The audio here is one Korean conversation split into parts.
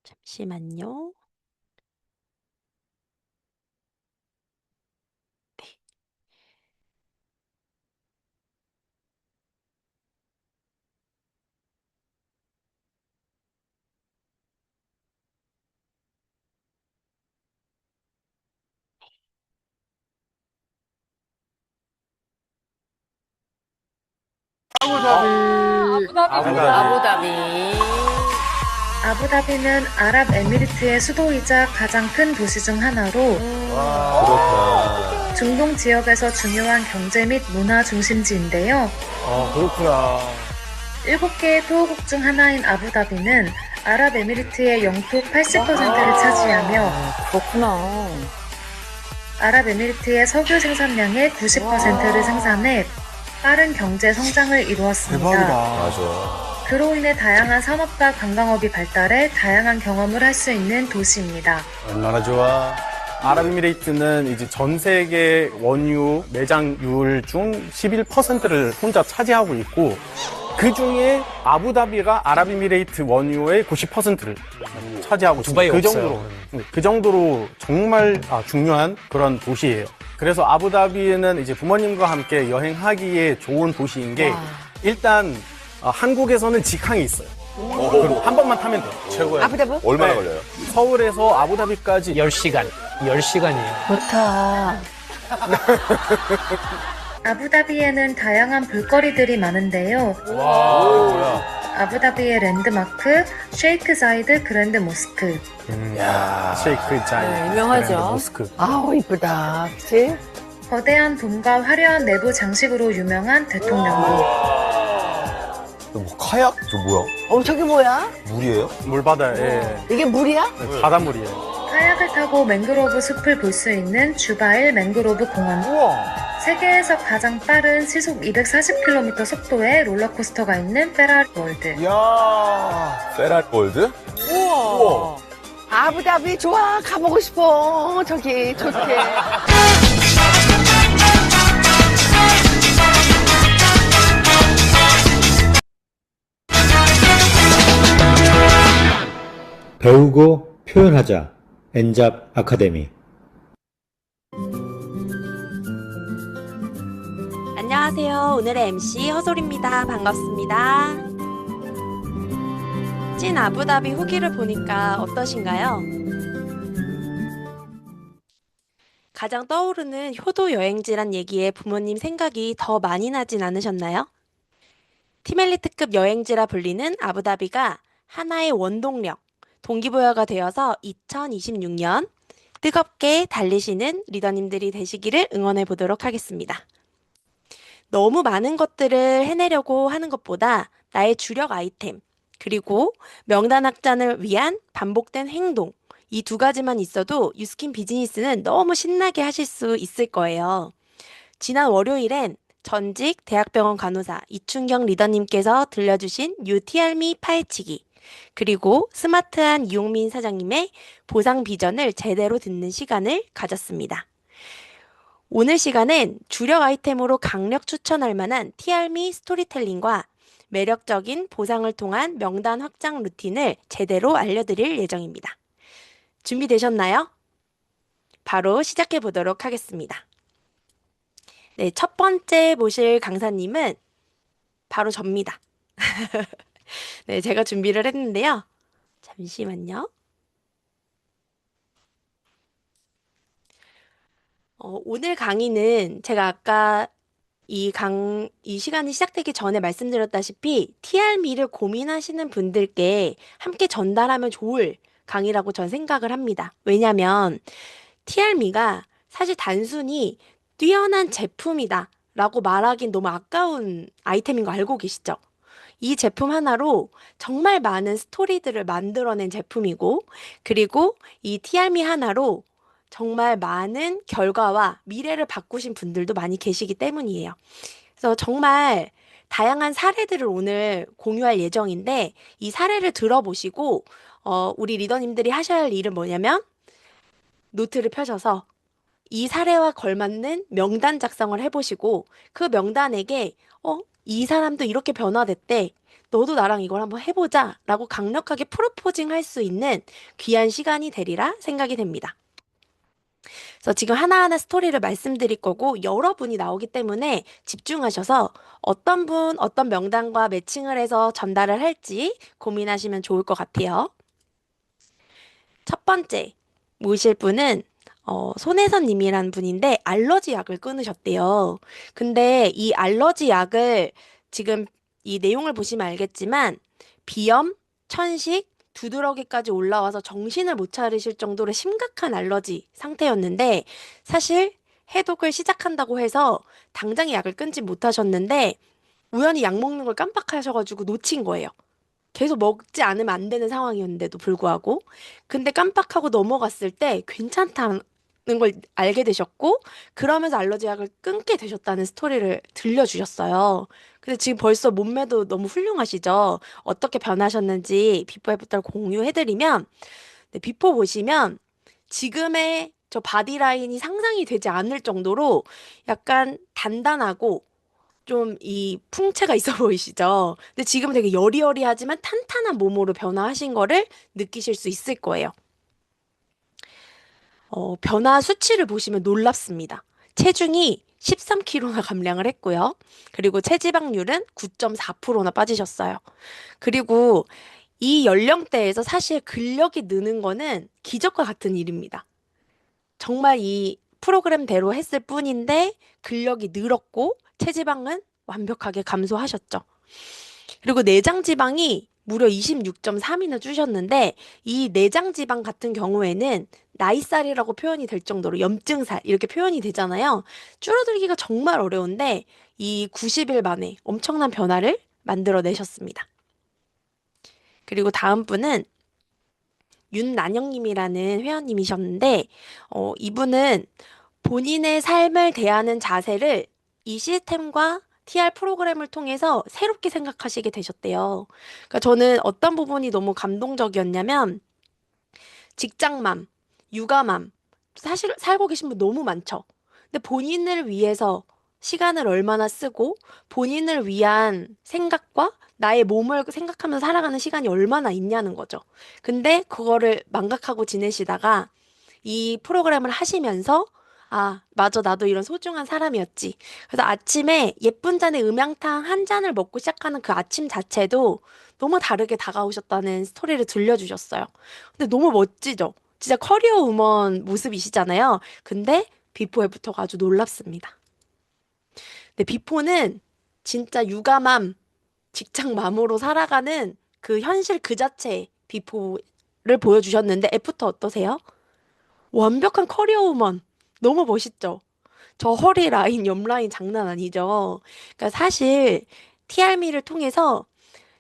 잠시만요. 네. 아부다비. 아부다비는 아랍에미리트의 수도이자 가장 큰 도시 중 하나로 그렇구나. 중동 지역에서 중요한 경제 및 문화 중심지인데요. 그렇구나. 7개의 토호국 중 하나인 아부다비는 아랍에미리트의 영토 80%를 차지하며 그렇구나. 아랍에미리트의 석유 생산량의 90%를 생산해 빠른 경제 성장을 이루었습니다. 맞아. 그로 인해 다양한 산업과 관광업이 발달해 다양한 경험을 할 수 있는 도시입니다. 얼마나 좋아. 아랍에미레이트는 이제 전 세계 원유 매장률 중 11%를 혼자 차지하고 있고, 그 중에 아부다비가 아랍에미레이트 원유의 90%를 차지하고 있습니다. 두바이 없어요. 그 정도로 정말 중요한 그런 도시예요. 그래서 아부다비는 이제 부모님과 함께 여행하기에 좋은 도시인 게, 일단 한국에서는 직항이 있어요. 그리고 한 번만 타면 돼요. 최고야. 아부다비? 얼마나 네. 걸려요? 서울에서 아부다비까지 10시간. 10시간이에요. 좋다. 아부다비에는 다양한 볼거리들이 많은데요. 아부다비의 랜드마크 쉐이크 자이드 그랜드 모스크, 쉐이크 자이 네, 유명하죠. 모스크. 아우, 이쁘다. 그치? 거대한 돔과 화려한 내부 장식으로 유명한 대통령궁, 뭐 카약? 저 뭐야? 저게 뭐야? 물이에요? 물바다에 이게 물이야? 바닷물이에요. 카약을 타고 맹그로브 숲을 볼 수 있는 주바일 맹그로브 공원, 세계에서 가장 빠른 시속 240km 속도의 롤러코스터가 있는 페라리 월드, 이야. 페라리 월드? 우와. 아부다비 좋아. 가보고 싶어. 저기, 좋게. 배우고 표현하자. 엔잡 아카데미. 안녕하세요. 오늘의 MC 허솔입니다. 반갑습니다. 찐 아부다비 후기를 보니까 어떠신가요? 가장 떠오르는 효도 여행지란 얘기에 부모님 생각이 더 많이 나진 않으셨나요? 티멜리트급 여행지라 불리는 아부다비가 하나의 원동력, 동기부여가 되어서 2026년 뜨겁게 달리시는 리더님들이 되시기를 응원해 보도록 하겠습니다. 너무 많은 것들을 해내려고 하는 것보다 나의 주력 아이템, 그리고 명단 확장을 위한 반복된 행동, 이 두 가지만 있어도 유스킨 비즈니스는 너무 신나게 하실 수 있을 거예요. 지난 월요일엔 전직 대학병원 간호사 이춘경 리더님께서 들려주신 UTR미 파헤치기, 그리고 스마트한 이용민 사장님의 보상 비전을 제대로 듣는 시간을 가졌습니다. 오늘 시간은 주력 아이템으로 강력 추천할 만한 TR미 스토리텔링과 매력적인 보상을 통한 명단 확장 루틴을 제대로 알려드릴 예정입니다. 준비되셨나요? 바로 시작해 보도록 하겠습니다. 네, 첫 번째 모실 강사님은 바로 접니다. 네, 제가 준비를 했는데요. 잠시만요. 오늘 강의는 제가 아까 이 시간이 시작되기 전에 말씀드렸다시피 TR미를 고민하시는 분들께 함께 전달하면 좋을 강의라고 전 생각을 합니다. 왜냐면 TR미가 사실 단순히 뛰어난 제품이다 라고 말하긴 너무 아까운 아이템인 거 알고 계시죠? 이 제품 하나로 정말 많은 스토리들을 만들어낸 제품이고, 그리고 이 TR미 하나로 정말 많은 결과와 미래를 바꾸신 분들도 많이 계시기 때문이에요. 그래서 정말 다양한 사례들을 오늘 공유할 예정인데, 이 사례를 들어보시고 우리 리더님들이 하셔야 할 일은 뭐냐면 노트를 펴셔서 이 사례와 걸맞는 명단 작성을 해보시고 그 명단에게 이 사람도 이렇게 변화됐대. 너도 나랑 이걸 한번 해보자 라고 강력하게 프로포징 할 수 있는 귀한 시간이 되리라 생각이 됩니다. 그래서 지금 하나하나 스토리를 말씀드릴 거고 여러분이 나오기 때문에 집중하셔서 어떤 분, 어떤 명단과 매칭을 해서 전달을 할지 고민하시면 좋을 것 같아요. 첫 번째 모실 분은 손혜선 님이라는 분인데 알러지 약을 끊으셨대요. 근데 이 알러지 약을 지금 이 내용을 보시면 알겠지만 비염, 천식, 두드러기까지 올라와서 정신을 못 차리실 정도로 심각한 알러지 상태였는데 사실 해독을 시작한다고 해서 당장 약을 끊지 못하셨는데 우연히 약 먹는 걸 깜빡하셔가지고 놓친 거예요. 계속 먹지 않으면 안 되는 상황이었는데도 불구하고. 근데 깜빡하고 넘어갔을 때 괜찮다는 걸 알게 되셨고, 그러면서 알러지 약을 끊게 되셨다는 스토리를 들려주셨어요. 근데 지금 벌써 몸매도 너무 훌륭하시죠? 어떻게 변하셨는지 비포 애프터를 공유해드리면, 네, 비포 보시면 지금의 저 바디라인이 상상이 되지 않을 정도로 약간 단단하고 좀 이 풍채가 있어 보이시죠? 근데 지금 되게 여리여리하지만 탄탄한 몸으로 변화하신 거를 느끼실 수 있을 거예요. 변화 수치를 보시면 놀랍습니다. 체중이 13kg나 감량을 했고요. 그리고 체지방률은 9.4%나 빠지셨어요. 그리고 이 연령대에서 사실 근력이 느는 거는 기적과 같은 일입니다. 정말 이 프로그램대로 했을 뿐인데 근력이 늘었고 체지방은 완벽하게 감소하셨죠. 그리고 내장 지방이 무려 26.3이나 쭈셨는데 이 내장 지방 같은 경우에는 나이살이라고 표현이 될 정도로 염증살 이렇게 표현이 되잖아요. 줄어들기가 정말 어려운데 이 90일 만에 엄청난 변화를 만들어내셨습니다. 그리고 다음 분은 윤난영님이라는 회원님이셨는데 이분은 본인의 삶을 대하는 자세를 이 시스템과 TR 프로그램을 통해서 새롭게 생각하시게 되셨대요. 그러니까 저는 어떤 부분이 너무 감동적이었냐면 직장맘, 육아맘 사실 살고 계신 분 너무 많죠. 근데 본인을 위해서 시간을 얼마나 쓰고 본인을 위한 생각과 나의 몸을 생각하면서 살아가는 시간이 얼마나 있냐는 거죠. 근데 그거를 망각하고 지내시다가 이 프로그램을 하시면서 아, 맞아. 나도 이런 소중한 사람이었지. 그래서 아침에 예쁜 잔의 음양탕 한 잔을 먹고 시작하는 그 아침 자체도 너무 다르게 다가오셨다는 스토리를 들려주셨어요. 근데 너무 멋지죠? 진짜 커리어 우먼 모습이시잖아요. 근데 비포 애프터가 아주 놀랍습니다. 근데 비포는 진짜 육아맘, 직장맘으로 살아가는 그 현실 그 자체 비포를 보여주셨는데 애프터 어떠세요? 완벽한 커리어 우먼. 너무 멋있죠? 저 허리 라인, 옆 라인 장난 아니죠? 그러니까 사실 TRM를 통해서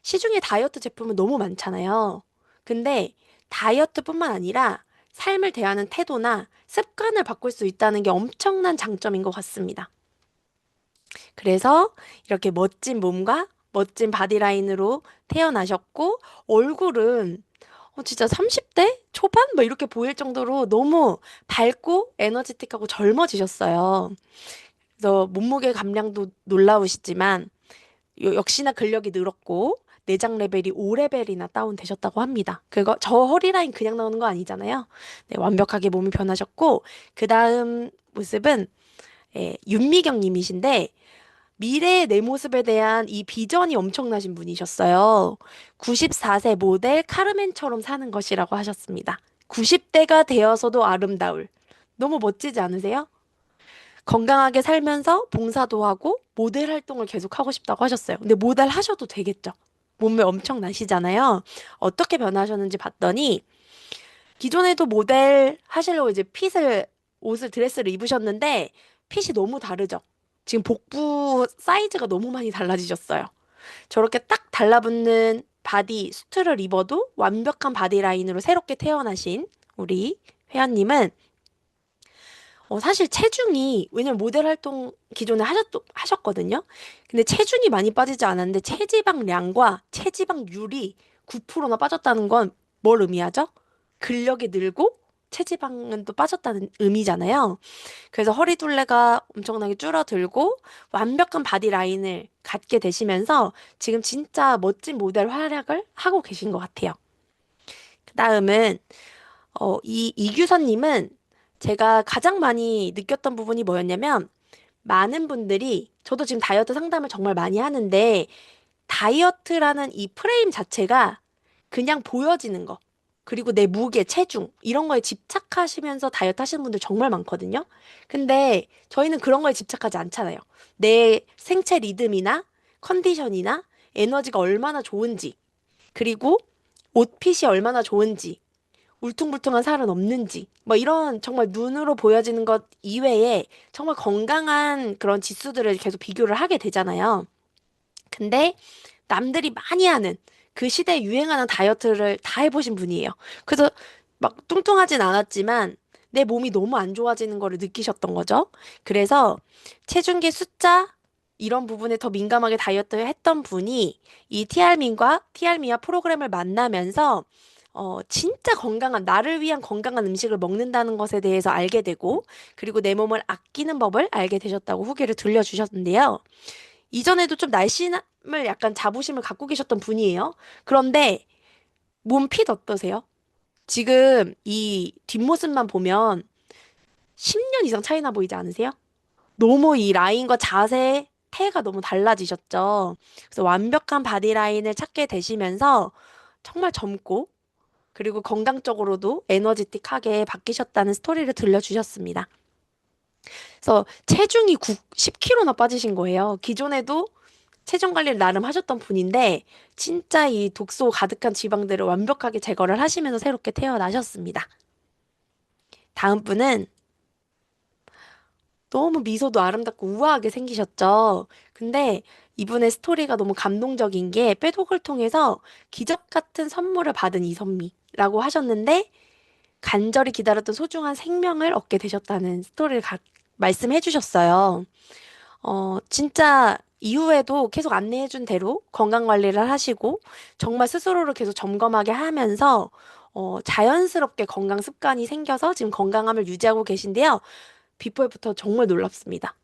시중에 다이어트 제품은 너무 많잖아요. 근데 다이어트뿐만 아니라 삶을 대하는 태도나 습관을 바꿀 수 있다는 게 엄청난 장점인 것 같습니다. 그래서 이렇게 멋진 몸과 멋진 바디라인으로 태어나셨고 얼굴은 진짜 30대 초반? 뭐 이렇게 보일 정도로 너무 밝고 에너지틱하고 젊어지셨어요. 그래서 몸무게 감량도 놀라우시지만 역시나 근력이 늘었고 내장 레벨이 5레벨이나 다운되셨다고 합니다. 그거 저 허리라인 그냥 나오는 거 아니잖아요. 네, 완벽하게 몸이 변하셨고 그 다음 모습은 윤미경 님이신데 미래의 내 모습에 대한 이 비전이 엄청나신 분이셨어요. 94세 모델 카르멘처럼 사는 것이라고 하셨습니다. 90대가 되어서도 아름다울. 너무 멋지지 않으세요? 건강하게 살면서 봉사도 하고 모델 활동을 계속 하고 싶다고 하셨어요. 근데 모델 하셔도 되겠죠? 몸매 엄청나시잖아요. 어떻게 변하셨는지 봤더니 기존에도 모델 하시려고 이제 옷을 드레스를 입으셨는데 핏이 너무 다르죠? 지금 복부 사이즈가 너무 많이 달라지셨어요. 저렇게 딱 달라붙는 바디 수트를 입어도 완벽한 바디라인으로 새롭게 태어나신 우리 회원님은 사실 체중이 왜냐면 모델 활동 기존에 하셨거든요. 근데 체중이 많이 빠지지 않았는데 체지방량과 체지방률이 9%나 빠졌다는 건 뭘 의미하죠? 근력이 늘고 체지방은 또 빠졌다는 의미잖아요. 그래서 허리둘레가 엄청나게 줄어들고 완벽한 바디 라인을 갖게 되시면서 지금 진짜 멋진 모델 활약을 하고 계신 것 같아요. 그 다음은 이 이규선님은 제가 가장 많이 느꼈던 부분이 뭐였냐면 많은 분들이 저도 지금 다이어트 상담을 정말 많이 하는데 다이어트라는 이 프레임 자체가 그냥 보여지는 거 그리고 내 무게, 체중 이런 거에 집착하시면서 다이어트 하시는 분들 정말 많거든요. 근데 저희는 그런 거에 집착하지 않잖아요. 내 생체 리듬이나 컨디션이나 에너지가 얼마나 좋은지 그리고 옷핏이 얼마나 좋은지 울퉁불퉁한 살은 없는지 뭐 이런 정말 눈으로 보여지는 것 이외에 정말 건강한 그런 지수들을 계속 비교를 하게 되잖아요. 근데 남들이 많이 하는 그 시대에 유행하는 다이어트를 다 해보신 분이에요. 그래서 막 뚱뚱하진 않았지만 내 몸이 너무 안 좋아지는 거를 느끼셨던 거죠. 그래서 체중계 숫자 이런 부분에 더 민감하게 다이어트를 했던 분이 이 TR민과 TR미와 프로그램을 만나면서 진짜 건강한, 나를 위한 건강한 음식을 먹는다는 것에 대해서 알게 되고, 그리고 내 몸을 아끼는 법을 알게 되셨다고 후기를 들려주셨는데요. 이전에도 좀 날씬함을 약간 자부심을 갖고 계셨던 분이에요. 그런데 몸핏 어떠세요? 지금 이 뒷모습만 보면 10년 이상 차이나 보이지 않으세요? 너무 이 라인과 자세, 태가 너무 달라지셨죠. 그래서 완벽한 바디라인을 찾게 되시면서 정말 젊고 그리고 건강적으로도 에너지틱하게 바뀌셨다는 스토리를 들려주셨습니다. 그래서 체중이 10kg나 빠지신 거예요. 기존에도 체중 관리를 나름 하셨던 분인데 진짜 이 독소 가득한 지방들을 완벽하게 제거를 하시면서 새롭게 태어나셨습니다. 다음 분은 너무 미소도 아름답고 우아하게 생기셨죠. 근데 이분의 스토리가 너무 감동적인 게 빼독을 통해서 기적 같은 선물을 받은 이선미라고 하셨는데 간절히 기다렸던 소중한 생명을 얻게 되셨다는 스토리를 말씀해 주셨어요. 진짜 이후에도 계속 안내해준 대로 건강 관리를 하시고 정말 스스로를 계속 점검하게 하면서 자연스럽게 건강 습관이 생겨서 지금 건강함을 유지하고 계신데요. 비포 애프터 정말 놀랍습니다.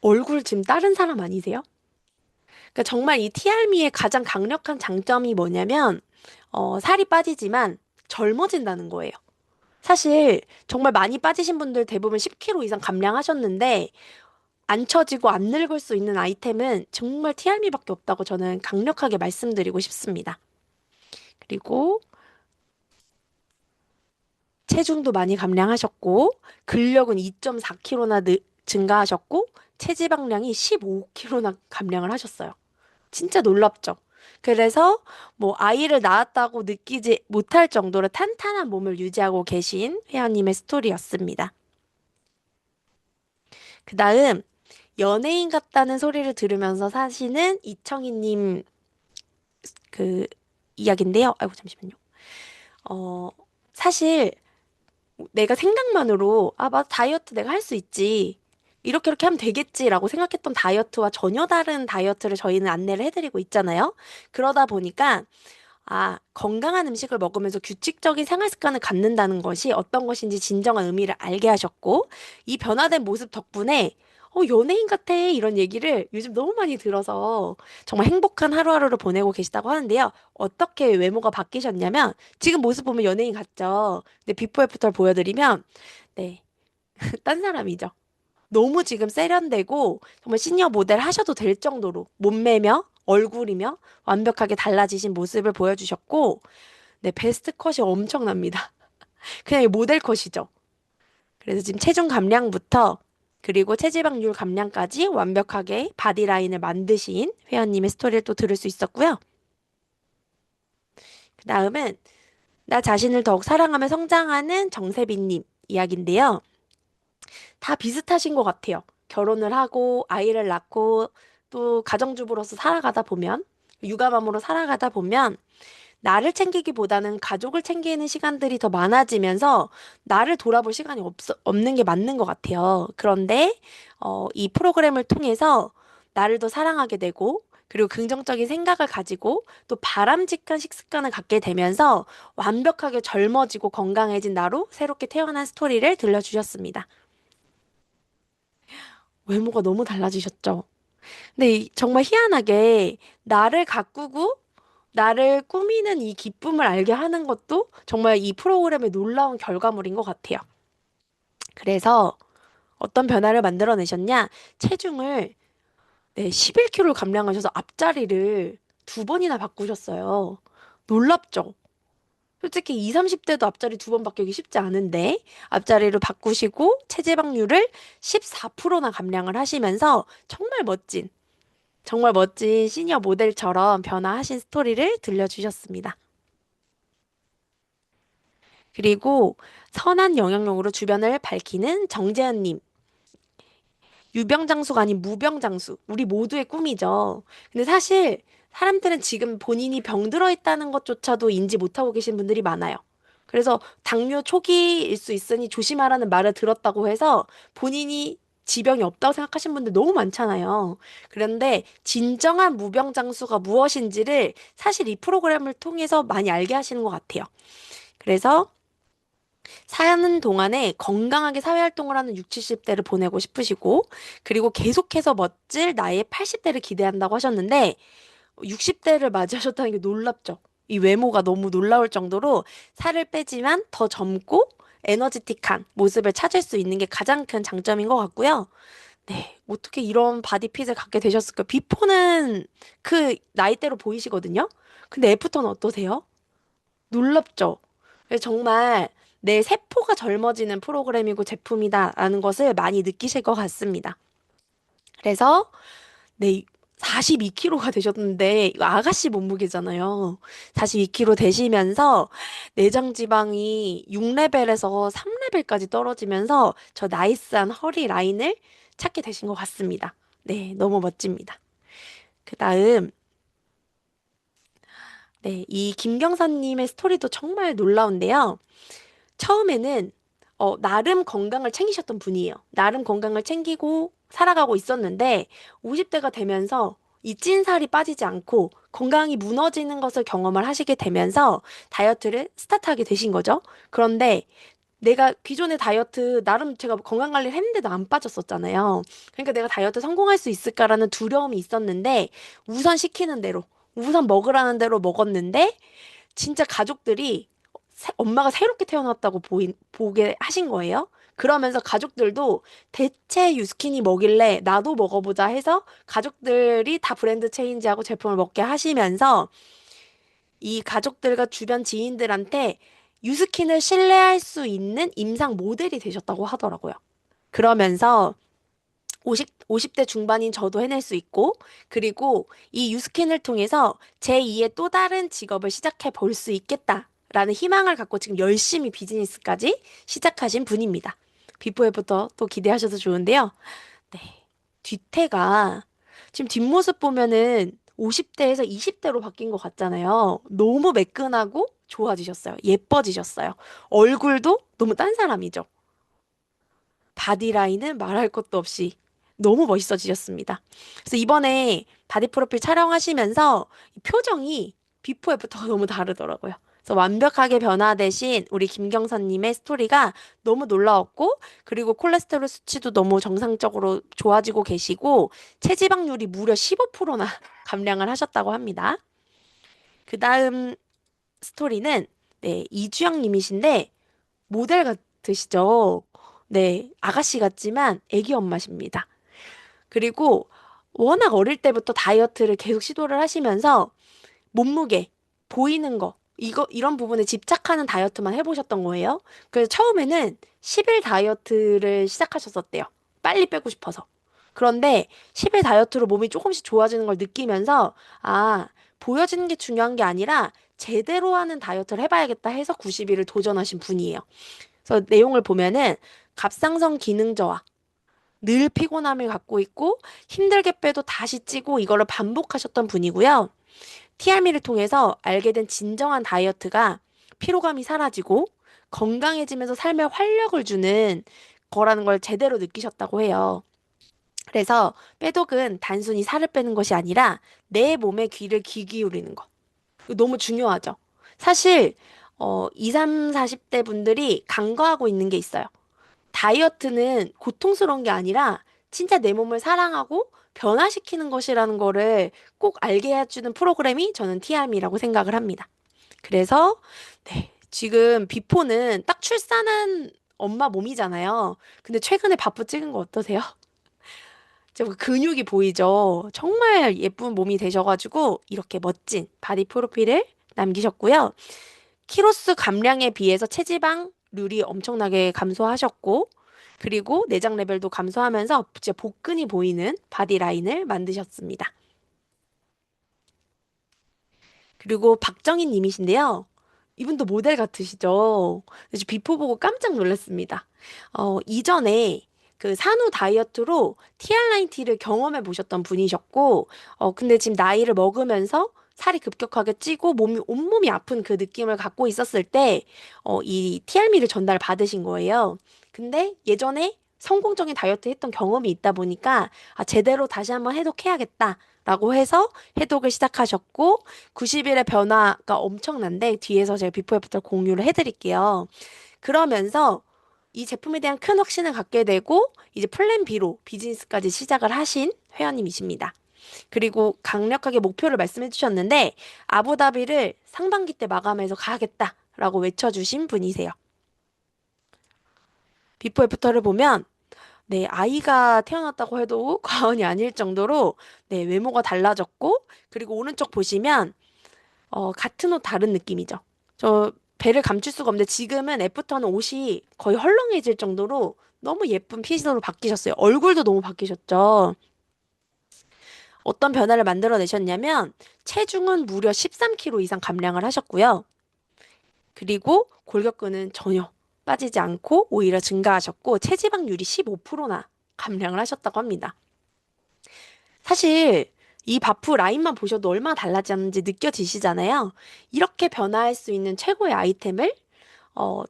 얼굴 지금 다른 사람 아니세요? 그러니까 정말 이 TR미의 가장 강력한 장점이 뭐냐면 살이 빠지지만 젊어진다는 거예요. 사실 정말 많이 빠지신 분들 대부분 10kg 이상 감량하셨는데 안 처지고 안 늙을 수 있는 아이템은 정말 TR미밖에 없다고 저는 강력하게 말씀드리고 싶습니다. 그리고 체중도 많이 감량하셨고 근력은 2.4kg나 증가하셨고 체지방량이 15kg나 감량을 하셨어요. 진짜 놀랍죠? 그래서 뭐 아이를 낳았다고 느끼지 못할 정도로 탄탄한 몸을 유지하고 계신 회원님의 스토리였습니다. 그 다음 연예인 같다는 소리를 들으면서 사시는 이청희님 그 이야기인데요. 아이고 잠시만요. 사실 내가 생각만으로 맞아 다이어트 내가 할 수 있지. 이렇게 하면 되겠지라고 생각했던 다이어트와 전혀 다른 다이어트를 저희는 안내를 해드리고 있잖아요. 그러다 보니까 건강한 음식을 먹으면서 규칙적인 생활 습관을 갖는다는 것이 어떤 것인지 진정한 의미를 알게 하셨고 이 변화된 모습 덕분에 연예인 같아 이런 얘기를 요즘 너무 많이 들어서 정말 행복한 하루하루를 보내고 계시다고 하는데요. 어떻게 외모가 바뀌셨냐면 지금 모습 보면 연예인 같죠. 근데 비포 애프터를 보여드리면 네, 딴 사람이죠. 너무 지금 세련되고 정말 시니어 모델 하셔도 될 정도로 몸매며 얼굴이며 완벽하게 달라지신 모습을 보여주셨고 네, 베스트 컷이 엄청납니다. 그냥 모델 컷이죠. 그래서 지금 체중 감량부터 그리고 체지방률 감량까지 완벽하게 바디라인을 만드신 회원님의 스토리를 또 들을 수 있었고요. 그 다음은 나 자신을 더욱 사랑하며 성장하는 정세빈님 이야기인데요. 다 비슷하신 것 같아요. 결혼을 하고 아이를 낳고 또 가정주부로서 살아가다 보면 육아맘으로 살아가다 보면 나를 챙기기보다는 가족을 챙기는 시간들이 더 많아지면서 나를 돌아볼 시간이 없는 게 맞는 것 같아요. 그런데 이 프로그램을 통해서 나를 더 사랑하게 되고 그리고 긍정적인 생각을 가지고 또 바람직한 식습관을 갖게 되면서 완벽하게 젊어지고 건강해진 나로 새롭게 태어난 스토리를 들려주셨습니다. 외모가 너무 달라지셨죠? 근데 정말 희한하게 나를 가꾸고 나를 꾸미는 이 기쁨을 알게 하는 것도 정말 이 프로그램의 놀라운 결과물인 것 같아요. 그래서 어떤 변화를 만들어내셨냐? 체중을 11kg 감량하셔서 앞자리를 두 번이나 바꾸셨어요. 놀랍죠? 솔직히 20, 30대도 앞자리 두 번 바뀌기 쉽지 않은데 앞자리를 바꾸시고 체지방률을 14%나 감량을 하시면서 정말 멋진 시니어 모델처럼 변화하신 스토리를 들려주셨습니다. 그리고 선한 영향력으로 주변을 밝히는 정재현님. 유병장수가 아닌 무병장수. 우리 모두의 꿈이죠. 근데 사실 사람들은 지금 본인이 병들어 있다는 것조차도 인지 못하고 계신 분들이 많아요. 그래서 당뇨 초기일 수 있으니 조심하라는 말을 들었다고 해서 본인이 지병이 없다고 생각하시는 분들 너무 많잖아요. 그런데 진정한 무병장수가 무엇인지를 사실 이 프로그램을 통해서 많이 알게 하시는 것 같아요. 그래서 사는 동안에 건강하게 사회활동을 하는 60, 70대를 보내고 싶으시고, 그리고 계속해서 멋질 나이의 80대를 기대한다고 하셨는데, 60대를 맞이하셨다는 게 놀랍죠? 이 외모가 너무 놀라울 정도로 살을 빼지만 더 젊고 에너지틱한 모습을 찾을 수 있는 게 가장 큰 장점인 것 같고요. 네, 어떻게 이런 바디핏을 갖게 되셨을까요? 비포는 그 나이대로 보이시거든요? 근데 애프터는 어떠세요? 놀랍죠? 그래서 정말 내 세포가 젊어지는 프로그램이고 제품이다라는 것을 많이 느끼실 것 같습니다. 그래서 네, 42kg가 되셨는데 이거 아가씨 몸무게잖아요. 42kg 되시면서 내장 지방이 6레벨에서 3레벨까지 떨어지면서 저 나이스한 허리 라인을 찾게 되신 것 같습니다. 네, 너무 멋집니다. 그 다음 네, 이 김경사님의 스토리도 정말 놀라운데요. 처음에는 나름 건강을 챙기셨던 분이에요. 나름 건강을 챙기고 살아가고 있었는데 50대가 되면서 이 찐살이 빠지지 않고 건강이 무너지는 것을 경험을 하시게 되면서 다이어트를 스타트하게 되신 거죠. 그런데 내가 기존의 다이어트 나름 제가 건강 관리를 했는데도 안 빠졌었잖아요. 그러니까 내가 다이어트 성공할 수 있을까라는 두려움이 있었는데 우선 시키는 대로 우선 먹으라는 대로 먹었는데 진짜 가족들이 엄마가 새롭게 태어났다고 보게 하신 거예요. 그러면서 가족들도 대체 유스킨이 뭐길래 나도 먹어보자 해서 가족들이 다 브랜드 체인지하고 제품을 먹게 하시면서 이 가족들과 주변 지인들한테 유스킨을 신뢰할 수 있는 임상 모델이 되셨다고 하더라고요. 그러면서 50대 중반인 저도 해낼 수 있고, 그리고 이 유스킨을 통해서 제2의 또 다른 직업을 시작해 볼 수 있겠다라는 희망을 갖고 지금 열심히 비즈니스까지 시작하신 분입니다. 비포 애프터 또 기대하셔도 좋은데요. 네. 뒤태가 지금 뒷모습 보면은 50대에서 20대로 바뀐 것 같잖아요. 너무 매끈하고 좋아지셨어요. 예뻐지셨어요. 얼굴도 너무 딴 사람이죠. 바디라인은 말할 것도 없이 너무 멋있어지셨습니다. 그래서 이번에 바디 프로필 촬영하시면서 이 표정이 비포 애프터가 너무 다르더라고요. 그래서 완벽하게 변화되신 우리 김경선님의 스토리가 너무 놀라웠고, 그리고 콜레스테롤 수치도 너무 정상적으로 좋아지고 계시고, 체지방률이 무려 15%나 감량을 하셨다고 합니다. 그 다음 스토리는 네, 이주영님이신데 모델 같으시죠? 네, 아가씨 같지만 애기 엄마십니다. 그리고 워낙 어릴 때부터 다이어트를 계속 시도를 하시면서 몸무게, 보이는 거, 이런 부분에 집착하는 다이어트만 해보셨던 거예요. 그래서 처음에는 10일 다이어트를 시작하셨었대요. 빨리 빼고 싶어서. 그런데 10일 다이어트로 몸이 조금씩 좋아지는 걸 느끼면서 보여지는 게 중요한 게 아니라 제대로 하는 다이어트를 해봐야겠다 해서 90일을 도전하신 분이에요. 그래서 내용을 보면은 갑상선 기능 저하, 늘 피곤함을 갖고 있고 힘들게 빼도 다시 찌고 이거를 반복하셨던 분이고요. TRM를 통해서 알게 된 진정한 다이어트가 피로감이 사라지고 건강해지면서 삶에 활력을 주는 거라는 걸 제대로 느끼셨다고 해요. 그래서 빼독은 단순히 살을 빼는 것이 아니라 내 몸에 귀를 기울이는 것. 이거 너무 중요하죠. 사실 20, 40대 분들이 간과하고 있는 게 있어요. 다이어트는 고통스러운 게 아니라 진짜 내 몸을 사랑하고 변화시키는 것이라는 거를 꼭 알게 해주는 프로그램이 저는 TRM이라고 생각을 합니다. 그래서 네, 지금 비포는 딱 출산한 엄마 몸이잖아요. 근데 최근에 바프 찍은 거 어떠세요? 좀 근육이 보이죠? 정말 예쁜 몸이 되셔가지고 이렇게 멋진 바디 프로필을 남기셨고요. 키로수 감량에 비해서 체지방률이 엄청나게 감소하셨고, 그리고 내장 레벨도 감소하면서 진짜 복근이 보이는 바디 라인을 만드셨습니다. 그리고 박정희 님이신데요. 이분도 모델 같으시죠? 그래서 비포 보고 깜짝 놀랐습니다. 이전에 그 산후 다이어트로 TR90를 경험해 보셨던 분이셨고, 근데 지금 나이를 먹으면서 살이 급격하게 찌고 온몸이 아픈 그 느낌을 갖고 있었을 때, 이 TRM를 전달 받으신 거예요. 근데 예전에 성공적인 다이어트 했던 경험이 있다 보니까, 제대로 다시 한번 해독해야겠다. 라고 해서 해독을 시작하셨고, 90일의 변화가 엄청난데, 뒤에서 제가 비포 애프터를 공유를 해드릴게요. 그러면서 이 제품에 대한 큰 확신을 갖게 되고, 이제 플랜 B로 비즈니스까지 시작을 하신 회원님이십니다. 그리고 강력하게 목표를 말씀해 주셨는데, 아부다비를 상반기 때 마감해서 가야겠다라고 외쳐주신 분이세요. 비포 애프터를 보면, 네, 아이가 태어났다고 해도 과언이 아닐 정도로, 네, 외모가 달라졌고, 그리고 오른쪽 보시면, 같은 옷 다른 느낌이죠. 저 배를 감출 수가 없는데 지금은 애프터는 옷이 거의 헐렁해질 정도로 너무 예쁜 핏으로 바뀌셨어요. 얼굴도 너무 바뀌셨죠. 어떤 변화를 만들어내셨냐면 체중은 무려 13kg 이상 감량을 하셨고요. 그리고 골격근은 전혀 빠지지 않고 오히려 증가하셨고 체지방률이 15%나 감량을 하셨다고 합니다. 사실 이 바프 라인만 보셔도 얼마나 달라졌는지 느껴지시잖아요. 이렇게 변화할 수 있는 최고의 아이템을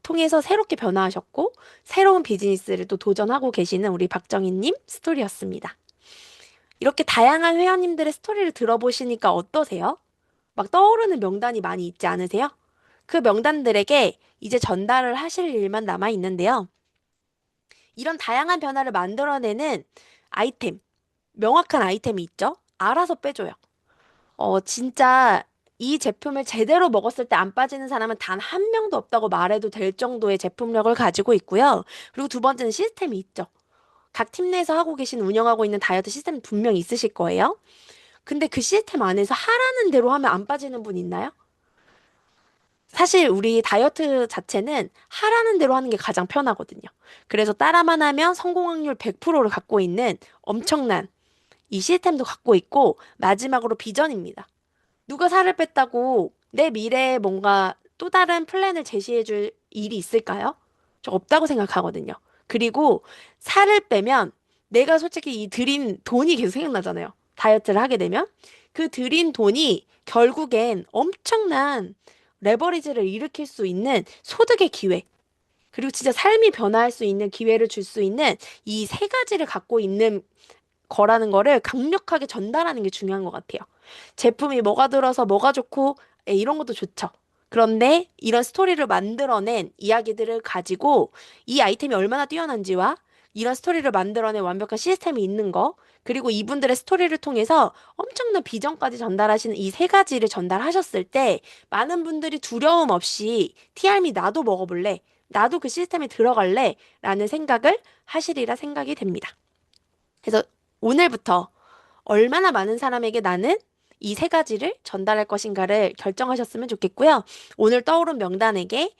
통해서 새롭게 변화하셨고 새로운 비즈니스를 또 도전하고 계시는 우리 박정희님 스토리였습니다. 이렇게 다양한 회원님들의 스토리를 들어보시니까 어떠세요? 막 떠오르는 명단이 많이 있지 않으세요? 그 명단들에게 이제 전달을 하실 일만 남아 있는데요. 이런 다양한 변화를 만들어내는 아이템, 명확한 아이템이 있죠? 알아서 빼줘요. 진짜 이 제품을 제대로 먹었을 때 안 빠지는 사람은 단 한 명도 없다고 말해도 될 정도의 제품력을 가지고 있고요. 그리고 두 번째는 시스템이 있죠. 각 팀 내에서 하고 계신 운영하고 있는 다이어트 시스템 분명히 있으실 거예요. 근데 그 시스템 안에서 하라는 대로 하면 안 빠지는 분 있나요? 사실 우리 다이어트 자체는 하라는 대로 하는 게 가장 편하거든요. 그래서 따라만 하면 성공 확률 100%를 갖고 있는 엄청난 이 시스템도 갖고 있고 마지막으로 비전입니다. 누가 살을 뺐다고 내 미래에 뭔가 또 다른 플랜을 제시해 줄 일이 있을까요? 저 없다고 생각하거든요. 그리고 살을 빼면 내가 솔직히 이 들인 돈이 계속 생각나잖아요. 다이어트를 하게 되면. 그 들인 돈이 결국엔 엄청난 레버리지를 일으킬 수 있는 소득의 기회. 그리고 진짜 삶이 변화할 수 있는 기회를 줄 수 있는 이 세 가지를 갖고 있는 거라는 거를 강력하게 전달하는 게 중요한 것 같아요. 제품이 뭐가 들어서 뭐가 좋고 이런 것도 좋죠. 그런데 이런 스토리를 만들어낸 이야기들을 가지고 이 아이템이 얼마나 뛰어난지와 이런 스토리를 만들어낸 완벽한 시스템이 있는 거, 그리고 이분들의 스토리를 통해서 엄청난 비전까지 전달하시는 이 세 가지를 전달하셨을 때 많은 분들이 두려움 없이 TRM이 나도 먹어볼래, 나도 그 시스템에 들어갈래 라는 생각을 하시리라 생각이 됩니다. 그래서 오늘부터 얼마나 많은 사람에게 나는 이 세 가지를 전달할 것인가를 결정하셨으면 좋겠고요. 오늘 떠오른 명단에게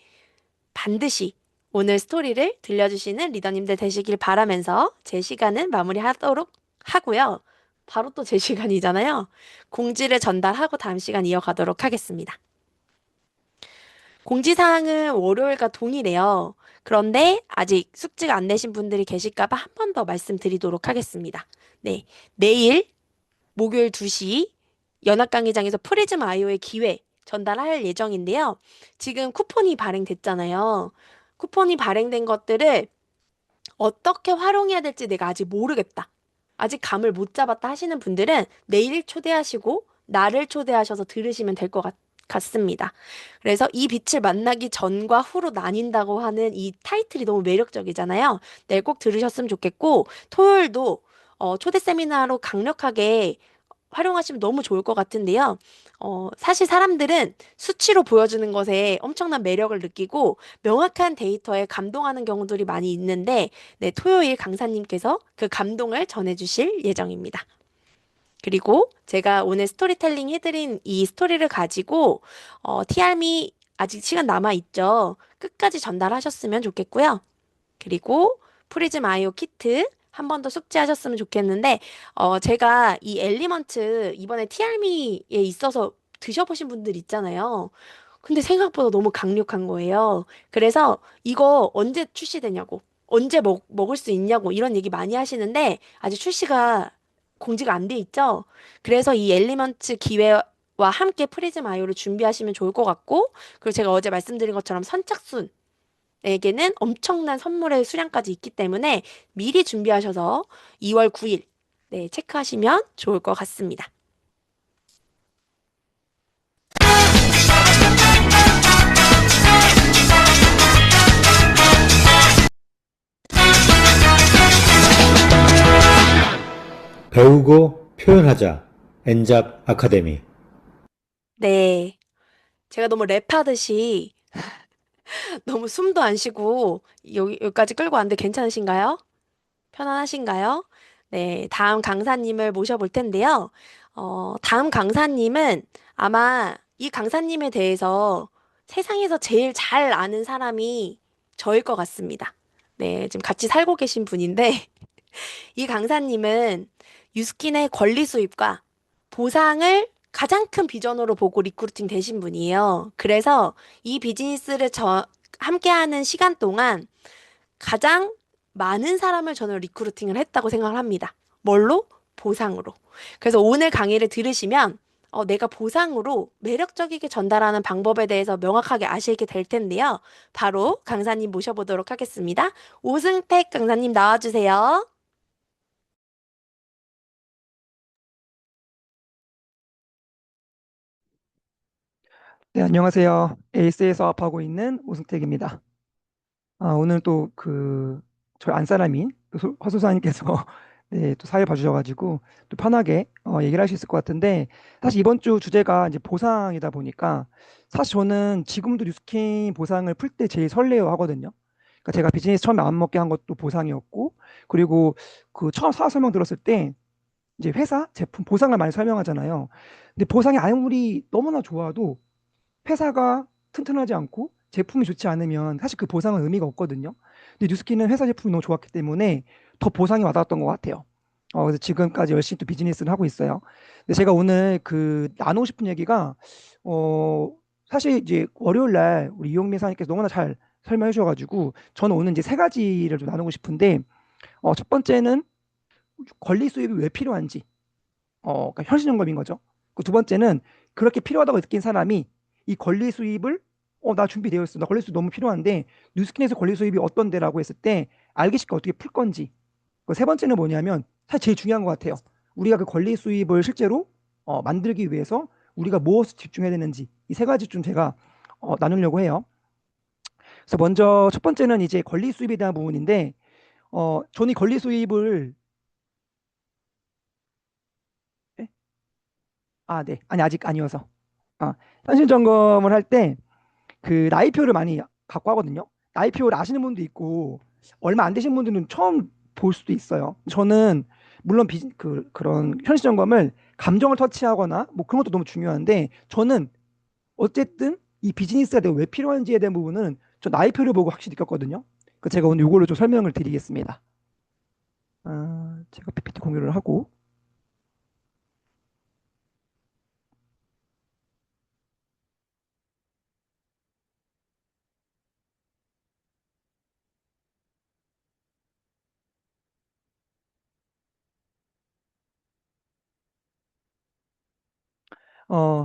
반드시 오늘 스토리를 들려주시는 리더님들 되시길 바라면서 제 시간은 마무리하도록 하고요. 바로 또 제 시간이잖아요. 공지를 전달하고 다음 시간 이어가도록 하겠습니다. 공지사항은 월요일과 동일해요. 그런데 아직 숙지가 안 되신 분들이 계실까봐 한 번 더 말씀드리도록 하겠습니다. 네, 내일 목요일 2시 연합강의장에서 프리즘 IO의 기회 전달할 예정인데요. 지금 쿠폰이 발행됐잖아요. 쿠폰이 발행된 것들을 어떻게 활용해야 될지 내가 아직 모르겠다. 아직 감을 못 잡았다 하시는 분들은 내일 초대하시고 나를 초대하셔서 들으시면 될 것 같습니다. 그래서 이 빛을 만나기 전과 후로 나뉜다고 하는 이 타이틀이 너무 매력적이잖아요. 네, 꼭 들으셨으면 좋겠고, 토요일도 초대 세미나로 강력하게 활용하시면 너무 좋을 것 같은데요. 사실 사람들은 수치로 보여주는 것에 엄청난 매력을 느끼고 명확한 데이터에 감동하는 경우들이 많이 있는데, 네, 토요일 강사님께서 그 감동을 전해주실 예정입니다. 그리고 제가 오늘 스토리텔링 해드린 이 스토리를 가지고, TRM이 아직 시간 남아있죠. 끝까지 전달하셨으면 좋겠고요. 그리고 프리즘 아이오 키트 한 번 더 숙지하셨으면 좋겠는데, 제가 이 엘리먼트 이번에 TRM에 있어서 드셔보신 분들 있잖아요. 근데 생각보다 너무 강력한 거예요. 그래서 이거 언제 출시되냐고, 언제 먹을 수 있냐고 이런 얘기 많이 하시는데 아직 출시가 공지가 안 돼 있죠. 그래서 이 엘리먼트 기회와 함께 프리즘 아이오를 준비하시면 좋을 것 같고, 그리고 제가 어제 말씀드린 것처럼 선착순 에게는 엄청난 선물의 수량까지 있기 때문에 미리 준비하셔서 2월 9일 네, 체크하시면 좋을 것 같습니다. 배우고 표현하자. 엔잡 아카데미. 네, 제가 너무 랩하듯이 너무 숨도 안 쉬고 여기까지 끌고 왔는데 괜찮으신가요? 편안하신가요? 네, 다음 강사님을 모셔볼 텐데요. 다음 강사님은 아마 이 강사님에 대해서 세상에서 제일 잘 아는 사람이 저일 것 같습니다. 네, 지금 같이 살고 계신 분인데, 이 강사님은 유스킨의 권리 수입과 보상을 가장 큰 비전으로 보고 리크루팅 되신 분이에요. 그래서 이 비즈니스를 함께하는 시간 동안 가장 많은 사람을 저는 리크루팅을 했다고 생각을 합니다. 뭘로? 보상으로. 그래서 오늘 강의를 들으시면 내가 보상으로 매력적이게 전달하는 방법에 대해서 명확하게 아시게 될 텐데요. 바로 강사님 모셔보도록 하겠습니다. 오승택 강사님 나와주세요. 네, 안녕하세요. 에이스에 사업하고 있는 오승택입니다. 오늘 또 저희 안사람인 또 화소사님께서 네, 또 사회 봐주셔가지고 또 편하게 얘기를 할 수 있을 것 같은데, 사실 이번 주 주제가 이제 보상이다 보니까 사실 저는 지금도 뉴스킨 보상을 풀 때 제일 설레어 하거든요. 그러니까 제가 비즈니스 처음에 안 먹게 한 것도 보상이었고, 그리고 그 처음 사업 설명 들었을 때 이제 회사 제품 보상을 많이 설명하잖아요. 근데 보상이 아무리 너무나 좋아도 회사가 튼튼하지 않고 제품이 좋지 않으면 사실 그 보상은 의미가 없거든요. 근데 뉴스킨은 회사 제품이 너무 좋았기 때문에 더 보상이 와닿았던 것 같아요. 그래서 지금까지 열심히 또 비즈니스를 하고 있어요. 근데 제가 오늘 나누고 싶은 얘기가 어, 사실 이제 월요일 날 우리 이용민 사장님께서 너무나 잘 설명해 주셔가지고 저는 오늘 이제 세 가지를 좀 나누고 싶은데, 첫 번째는 권리 수입이 왜 필요한지, 그러니까 현실점검인 거죠. 그 두 번째는 그렇게 필요하다고 느낀 사람이 이 권리 수입을 나 준비되어 있어. 나 권리 수입 너무 필요한데 뉴스킨에서 권리 수입이 어떤데라고 했을 때 알기 쉽게 어떻게 풀 건지. 그 세 번째는 뭐냐면 사실 제일 중요한 것 같아요. 우리가 그 권리 수입을 실제로 만들기 위해서 우리가 무엇을 집중해야 되는지, 이 세 가지 좀 제가 나누려고 해요. 그래서 먼저 첫 번째는 이제 권리 수입에 대한 부분인데, 저는 이 권리 수입을 예? 네. 아니 아직 아니어서. 현실 점검을 할 때 나이표를 많이 갖고 하거든요. 나이표를 아시는 분도 있고 얼마 안 되신 분들은 처음 볼 수도 있어요. 저는 물론 그런 현실 점검을 감정을 터치하거나 뭐 그런 것도 너무 중요한데, 저는 어쨌든 이 비즈니스가 내가 왜 필요한지에 대한 부분은 저 나이표를 보고 확실히 느꼈거든요. 그 제가 오늘 이걸로 좀 설명을 드리겠습니다. 제가 PPT 공유를 하고.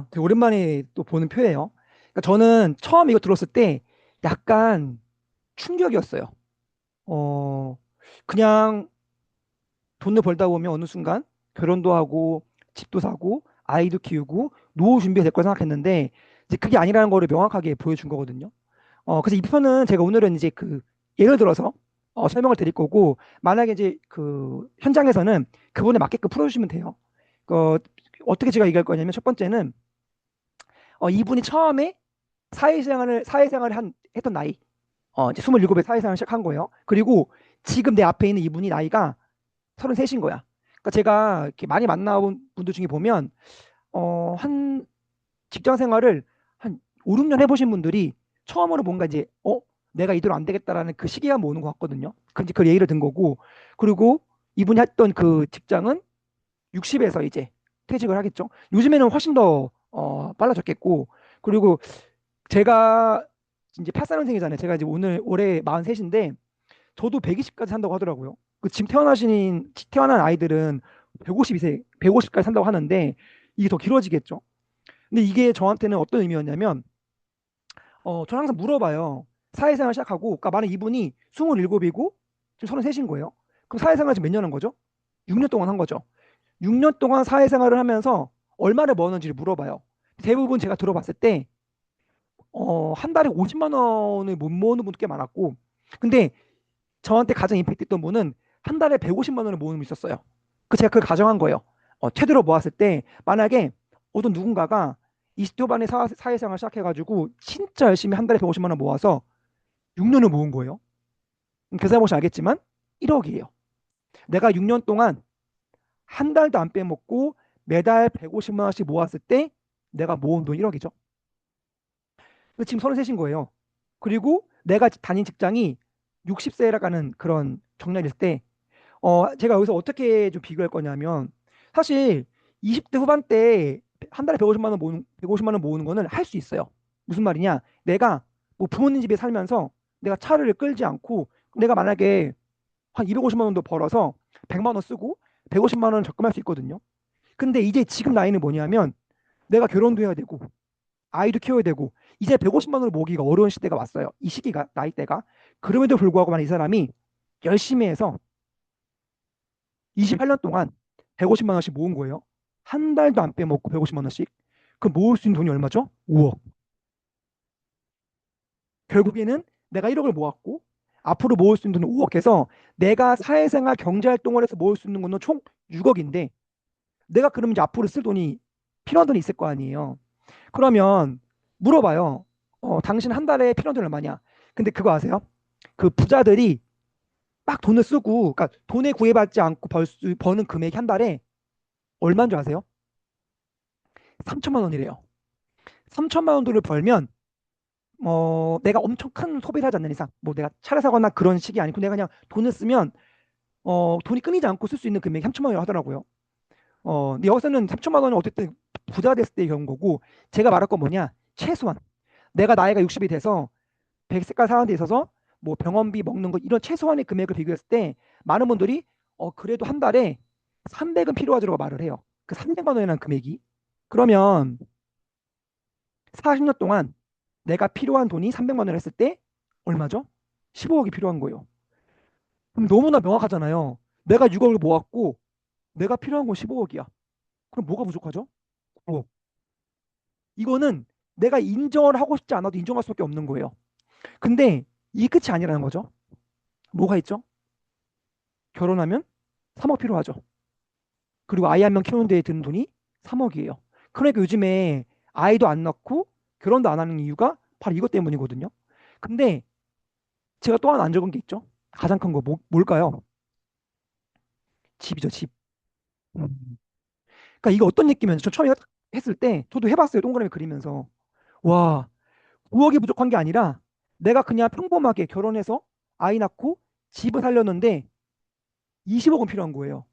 되게 오랜만에 또 보는 표예요. 그러니까 저는 처음 이거 들었을 때 약간 충격이었어요. 어, 그냥 돈을 벌다 보면 어느 순간 결혼도 하고 집도 사고 아이도 키우고 노후 준비가 될 거라 생각했는데 이제 그게 아니라는 거를 명확하게 보여준 거거든요. 그래서 이 편은 제가 오늘은 이제 그 예를 들어서 설명을 드릴 거고 만약에 이제 그 현장에서는 그분에 맞게끔 풀어주시면 돼요. 어, 어떻게 제가 얘기할 거냐면 첫 번째는 이분이 처음에 사회생활을 했던 나이 이제 27에 사회생활을 시작한 거예요. 그리고 지금 내 앞에 있는 이분이 나이가 33인 거야. 그러니까 제가 이렇게 많이 만나본 분들 중에 보면 한 직장 생활을 한 5, 6년 해보신 분들이 처음으로 뭔가 이제 내가 이대로 안 되겠다라는 그 시기가 오는 것 같거든요. 그 예의를 든 거고 그리고 이분이 했던 그 직장은 60에서 이제 퇴직을 하겠죠. 요즘에는 훨씬 더 빨라졌겠고 그리고 제가 이제 84년생이잖아요. 제가 이제 올해 43인데 저도 120까지 산다고 하더라고요. 그 지금 태어난 아이들은 150까지 산다고 하는데 이게 더 길어지겠죠. 근데 이게 저한테는 어떤 의미였냐면 저는 항상 물어봐요. 사회생활 시작하고 그러니까 만약 이분이 27이고 지금 33인 거예요. 그럼 사회생활 지금 몇 년 한 거죠? 6년 동안 한 거죠. 6년 동안 사회생활을 하면서 얼마를 버는지를 물어봐요. 대부분 제가 들어봤을 때 한 달에 50만 원을 못 모으는 분도 꽤 많았고 근데 저한테 가장 임팩트 있던 분은 한 달에 150만 원을 모으는 분이 있었어요. 제가 그걸 가정한 거예요. 최대로 모았을 때 만약에 어떤 누군가가 20대 후반에 사회생활 시작해가지고 진짜 열심히 한 달에 150만 원 모아서 6년을 모은 거예요. 계산해보시면 알겠지만 1억이에요. 내가 6년 동안 한 달도 안 빼먹고 매달 150만 원씩 모았을 때 내가 모은 돈 1억이죠. 지금 33인 거예요. 그리고 내가 다닌 직장이 60세라는 그런 정렬일 때 제가 여기서 어떻게 좀 비교할 거냐면 사실 20대 후반 때 한 달에 150만 원 모으는 거는 할 수 있어요. 무슨 말이냐? 내가 뭐 부모님 집에 살면서 내가 차를 끌지 않고 내가 만약에 한 250만 원도 벌어서 100만 원 쓰고 150만 원 적금할 수 있거든요. 근데 이제 지금 나이는 뭐냐면 내가 결혼도 해야 되고 아이도 키워야 되고 이제 150만 원을 모으기가 어려운 시대가 왔어요. 이 시기가 나이대가. 그럼에도 불구하고 만약 이 사람이 열심히 해서 28년 동안 150만 원씩 모은 거예요. 한 달도 안 빼먹고 150만 원씩. 그럼 모을 수 있는 돈이 얼마죠? 5억. 결국에는 내가 1억을 모았고 앞으로 모을 수 있는 돈은 5억 해서 내가 사회생활 경제활동을 해서 모을 수 있는 건 총 6억인데 내가 그러면 이제 앞으로 쓸 돈이 필요한 돈이 있을 거 아니에요. 그러면 물어봐요. 당신 한 달에 필요한 돈 얼마냐? 근데 그거 아세요? 그 부자들이 막 돈을 쓰고, 그러니까 돈에 구애받지 않고 버는 금액이 한 달에 얼마인 줄 아세요? 3천만 원이래요. 3천만 원 돈을 벌면 내가 엄청 큰 소비를 하지 않는 이상, 뭐 내가 차를 사거나 그런 식이 아니고 내가 그냥 돈을 쓰면 돈이 끊이지 않고 쓸 수 있는 금액이 3천만 원이라고 하더라고요. 근데 여기서는 3천만 원은 어쨌든 부자 됐을 때의 경우인 거고 제가 말할 건 뭐냐? 최소한 내가 나이가 60이 돼서 100세까지 사는 데 있어서 뭐 병원비 먹는 거 이런 최소한의 금액을 비교했을 때 많은 분들이 그래도 한 달에 300은 필요하지라고 말을 해요. 그 300만 원이라는 금액이. 그러면 40년 동안 내가 필요한 돈이 300만 원을 했을 때 얼마죠? 15억이 필요한 거예요. 그럼 너무나 명확하잖아요. 내가 6억을 모았고 내가 필요한 건 15억이야. 그럼 뭐가 부족하죠? 9억. 이거는 내가 인정을 하고 싶지 않아도 인정할 수밖에 없는 거예요. 근데 이 끝이 아니라는 거죠. 뭐가 있죠? 결혼하면 3억 필요하죠. 그리고 아이 한 명 키우는 데 드는 돈이 3억이에요. 그러니까 요즘에 아이도 안 낳고 결혼도 안 하는 이유가 바로 이것 때문이거든요. 근데 제가 또 하나 안 적은 게 있죠. 가장 큰 거 뭘까요? 집이죠, 집. 그러니까 이거 어떤 느낌이면 저 처음에 했을 때 저도 해봤어요. 동그라미 그리면서. 와, 9억이 부족한 게 아니라 내가 그냥 평범하게 결혼해서 아이 낳고 집을 살렸는데 20억은 필요한 거예요.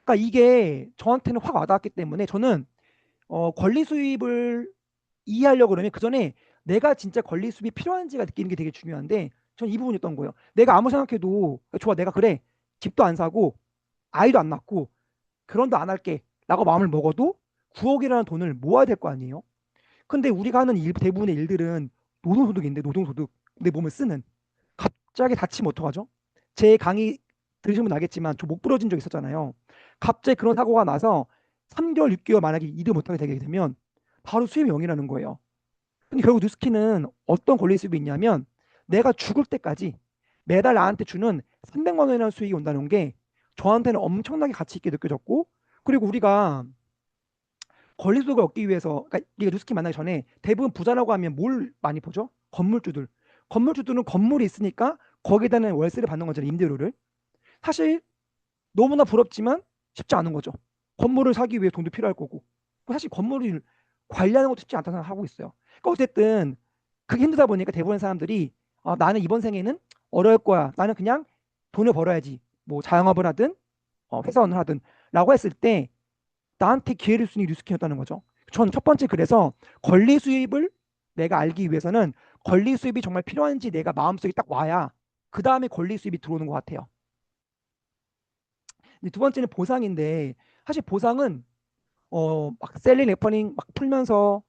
그러니까 이게 저한테는 확 와닿았기 때문에 저는 권리 수입을 이해하려고 그러면 그 전에 내가 진짜 권리 수입이 필요한지가 느끼는 게 되게 중요한데 저는 이 부분이었던 거예요. 내가 아무 생각해도 좋아, 내가 그래 집도 안 사고 아이도 안 낳고 결혼도 안 할게 라고 마음을 먹어도 9억이라는 돈을 모아야 될 거 아니에요. 근데 우리가 하는 대부분의 일들은 노동소득인데 노동소득 내 몸을 쓰는 갑자기 다치면 어떡하죠? 제 강의 들으신 분 알겠지만 저 목 부러진 적 있었잖아요. 갑자기 그런 사고가 나서 3개월, 6개월 만약에 일을 못하게 되게 되면 바로 수입이 0이라는 거예요. 근데 결국 뉴스키는 어떤 권리 수입이 있냐면 내가 죽을 때까지 매달 나한테 주는 300만 원이라는 수익이 온다는 게 저한테는 엄청나게 가치 있게 느껴졌고, 그리고 우리가 권리 수익을 얻기 위해서, 그러니까 우리가 뉴스키 만나기 전에 대부분 부자라고 하면 뭘 많이 보죠? 건물주들. 건물주들은 건물이 있으니까 거기에다는 월세를 받는 거잖아요. 임대료를. 사실 너무나 부럽지만 쉽지 않은 거죠. 건물을 사기 위해 돈도 필요할 거고. 사실 건물을 관리하는 것도 쉽지 않다고 생각하고 있어요. 그러니까 어쨌든 그게 힘들다 보니까 대부분 사람들이 나는 이번 생에는 어려울 거야. 나는 그냥 돈을 벌어야지. 뭐 자영업을 하든 회사원을 하든 라고 했을 때 나한테 기회를 주는 게 뉴스킨이었다는 거죠. 전 첫 번째 그래서 권리 수입을 내가 알기 위해서는 권리 수입이 정말 필요한지 내가 마음속에 딱 와야 그 다음에 권리 수입이 들어오는 것 같아요. 두 번째는 보상인데 사실 보상은 막 셀링 레퍼링 막 풀면서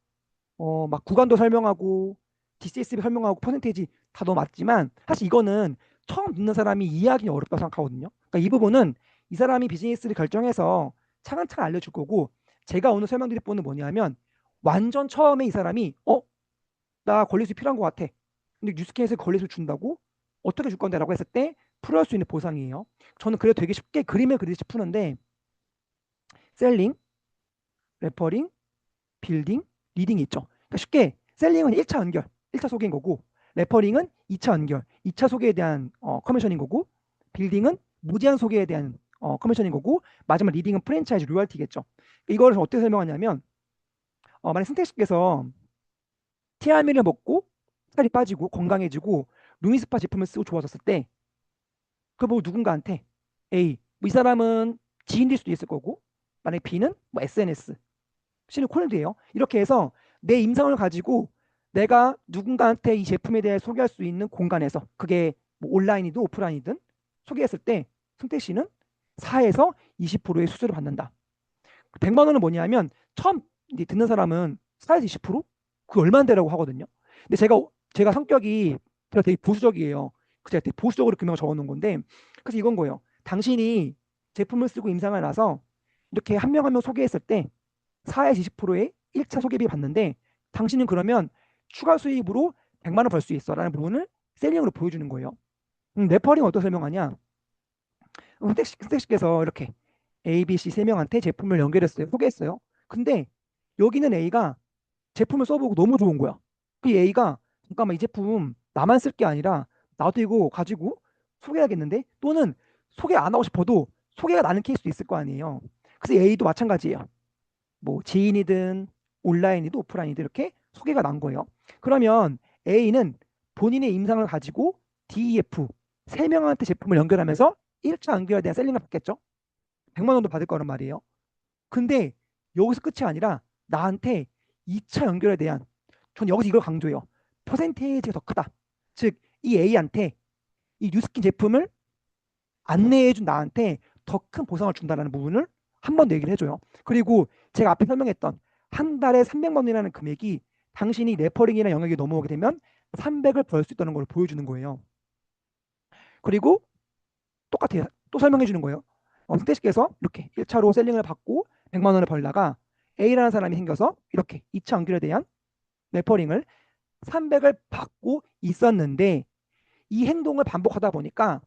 막 구간도 설명하고 DCSB 설명하고 퍼센테이지 다 너무 맞지만 사실 이거는 처음 듣는 사람이 이해하기 어렵다고 생각하거든요. 그러니까 이 부분은 이 사람이 비즈니스를 결정해서 차근차근 알려줄 거고, 제가 오늘 설명드릴 부분은 뭐냐면 완전 처음에 이 사람이 나 권리수익 필요한 것 같아. 근데 뉴스케이스에 권리수익 준다고? 어떻게 줄 건데? 라고 했을 때 풀어할 수 있는 보상이에요. 저는 그래도 되게 쉽게 그림을 그리듯이 푸는데 셀링, 레퍼링, 빌딩, 리딩이 있죠. 그러니까 쉽게 셀링은 1차 연결, 1차 소개인 거고, 레퍼링은 2차 연결, 2차 소개에 대한 커미션인 거고, 빌딩은 무제한 소개에 대한 커미션인 거고, 마지막 리딩은 프랜차이즈 로열티겠죠. 이거를 어떻게 설명하냐면 만약 승택씨께서 티아미를 먹고 살이 빠지고 건강해지고 루미스파 제품을 쓰고 좋아졌을 때 그거 보고 누군가한테 A, 뭐 이 사람은 지인일 수도 있을 거고, 만약 B는 뭐 SNS, C는 콜드예요. 이렇게 해서 내 임상을 가지고 내가 누군가한테 이 제품에 대해 소개할 수 있는 공간에서 그게 뭐 온라인이든 오프라인이든 소개했을 때 승택 씨는 4에서 20%의 수수료를 받는다. 100만 원은 뭐냐면 처음 이제 듣는 사람은 4에서 20%? 그게 얼마인데라고 하거든요. 근데 제가 성격이 제가 되게 보수적이에요. 제가 되게 보수적으로 금액을 적어놓은 건데, 그래서 이건 거예요. 당신이 제품을 쓰고 임상을 나서 이렇게 한 명 한 명 소개했을 때 4에서 20%의 1차 소개비 받는데 당신은 그러면 추가 수입으로 100만 원 벌 수 있어 라는 부분을 셀링으로 보여주는 거예요. 레퍼링 어떻게 설명하냐? 선택씨께서 이렇게 A, B, C 세 명한테 제품을 연결했어요. 소개했어요. 근데 여기는 A가 제품을 써보고 너무 좋은 거야. 그 A가 잠깐만 이 제품 나만 쓸 게 아니라 나도 이거 가지고 소개해야겠는데, 또는 소개 안 하고 싶어도 소개가 나는 케이스도 있을 거 아니에요. 그래서 A도 마찬가지예요. 뭐 지인이든 온라인이든 오프라인이든 이렇게 소개가 난 거예요. 그러면 A는 본인의 임상을 가지고 DEF 세 명한테 제품을 연결하면서 1차 연결에 대한 셀링을 받겠죠. 100만 원도 받을 거란 말이에요. 근데 여기서 끝이 아니라 나한테 2차 연결에 대한, 전 여기서 이걸 강조해요. 퍼센테이지가 더 크다. 즉 이 A한테 이 뉴스킨 제품을 안내해준 나한테 더 큰 보상을 준다는 부분을 한 번 더 얘기를 해줘요. 그리고 제가 앞에 설명했던 한 달에 300만 원이라는 금액이 당신이 레퍼링이나 영역이 넘어오게 되면 300을 벌 수 있다는 걸 보여주는 거예요. 그리고 똑같아요. 또 설명해 주는 거예요. 승태씨께서 이렇게 1차로 셀링을 받고 100만 원을 벌다가 A라는 사람이 생겨서 이렇게 2차 연결에 대한 레퍼링을 300을 받고 있었는데 이 행동을 반복하다 보니까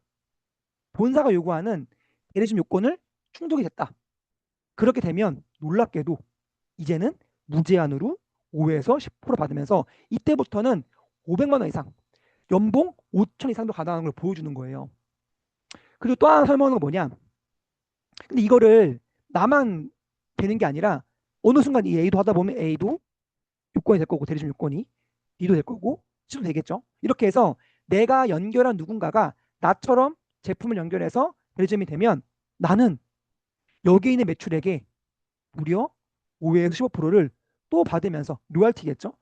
본사가 요구하는 대리점 요건을 충족이 됐다. 그렇게 되면 놀랍게도 이제는 무제한으로 5에서 10% 받으면서 이때부터는 500만 원 이상, 연봉 5천 이상도 가능한 걸 보여주는 거예요. 그리고 또 하나 설명하는 건 뭐냐? 근데 이거를 나만 되는 게 아니라 어느 순간 이 A도 하다 보면 A도 요건이 될 거고, 대리점 요건이 B도 될 거고 C도 되겠죠. 이렇게 해서 내가 연결한 누군가가 나처럼 제품을 연결해서 대리점이 되면 나는 여기 있는 매출액에 무려 5에서 15%를 또 받으면서 로열티겠죠.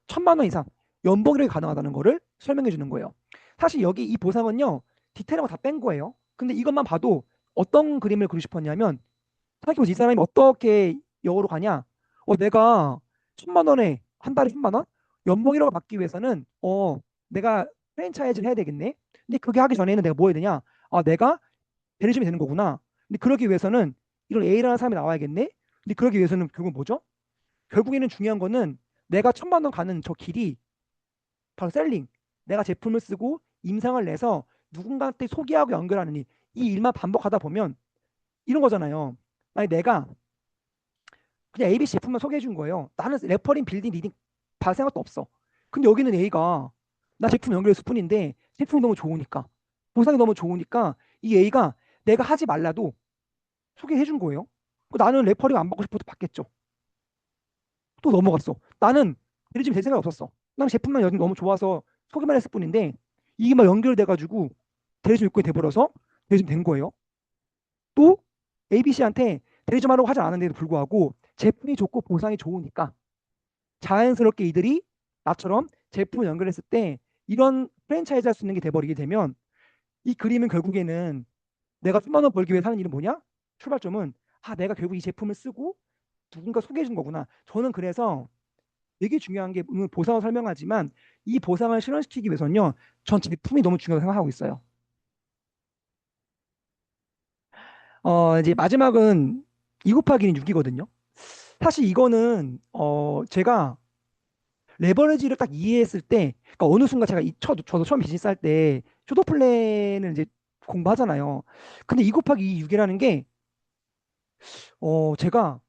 1,000만 원 이상 연봉이라고 가능하다는 거를 설명해 주는 거예요. 사실 여기 이 보상은요, 디테일한 거 다 뺀 거예요. 근데 이것만 봐도 어떤 그림을 그리고 싶었냐면, 생각해보세요. 이 사람이 어떻게 역으로 가냐? 내가 1,000만 원에 한 달에 10만 원? 연봉이라고 받기 위해서는 내가 프랜차이즈를 해야 되겠네. 근데 그게 하기 전에는 내가 뭐 해야 되냐? 내가 대리점이 되는 거구나. 근데 그러기 위해서는 이런 A라는 사람이 나와야겠네. 근데 그러기 위해서는 결국 뭐죠? 결국에는 중요한 거는 내가 1,000만 원 가는 저 길이 바로 셀링. 내가 제품을 쓰고 임상을 내서 누군가한테 소개하고 연결하는 이 일만 반복하다 보면 이런 거잖아요. 만약 내가 그냥 ABC 제품만 소개해 준 거예요. 나는 레퍼링, 빌딩, 리딩 받을 생각도 없어. 근데 여기는 A가 나 제품 연결했을 뿐인데 제품이 너무 좋으니까 보상이 너무 좋으니까 이 A가 내가 하지 말라도 소개해 준 거예요. 나는 레퍼링 안 받고 싶어도 받겠죠. 또 넘어갔어. 나는 대리점이 될 생각이 없었어. 난 제품만 요즘 너무 좋아서 소개만 했을 뿐인데 이게 막 연결돼가지고 대리점 입구에 돼버려서 대리점 된 거예요. 또 ABC한테 대리점 하라고 하지 않았는데도 불구하고 제품이 좋고 보상이 좋으니까 자연스럽게 이들이 나처럼 제품을 연결했을 때 이런 프랜차이즈 할 수 있는 게 돼버리게 되면 이 그림은 결국에는 내가 수만 원 벌기 위해 사는 일은 뭐냐? 출발점은 내가 결국 이 제품을 쓰고 누군가 소개해 준 거구나. 저는 그래서 되게 중요한 게 오늘 보상을 설명하지만 이 보상을 실현시키기 위해서는요. 전 제품이 너무 중요하다고 생각하고 있어요. 이제 마지막은 2 곱하기 2는 6이거든요. 사실 이거는 제가 레버리지를 딱 이해했을 때, 그러니까 어느 순간 제가 저도 처음 비즈니스 할 때 쇼도 플랜을 이제 공부하잖아요. 근데 2 곱하기 2 6이라는 게 제가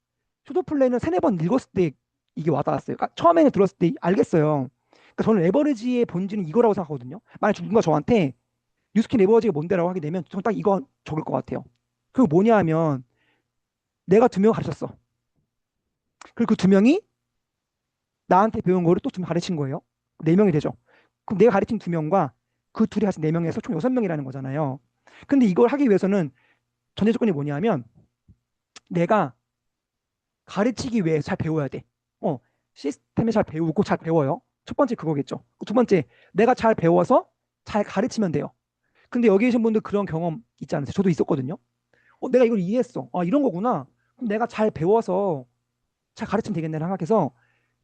쇼도 플랜을 세네 번 읽었을 때 이게 와닿았어요. 그러니까 처음에는 들었을 때 알겠어요. 그러니까 저는 레버리지의 본질은 이거라고 생각하거든요. 만약 누군가 저한테 뉴스킨 레버리지가 뭔데라고 하게 되면 저는 딱 이거 적을 것 같아요. 그리고 뭐냐 하면 내가 2명 가르쳤어. 그리고 그 2명이 나한테 배운 거를 또 2명 가르친 거예요. 4명이 되죠. 그럼 내가 가르친 2명과 그 둘이 가르친 4명에서 총 6명이라는 거잖아요. 근데 이걸 하기 위해서는 전제 조건이 뭐냐 하면 내가 가르치기 위해 잘 배워야 돼. 시스템을 잘 배우고 잘 배워요. 첫 번째 그거겠죠. 두 번째, 내가 잘 배워서 잘 가르치면 돼요. 근데 여기 계신 분들 그런 경험 있지 않으세요? 저도 있었거든요. 내가 이걸 이해했어. 이런 거구나. 그럼 내가 잘 배워서 잘 가르치면 되겠네 생각해서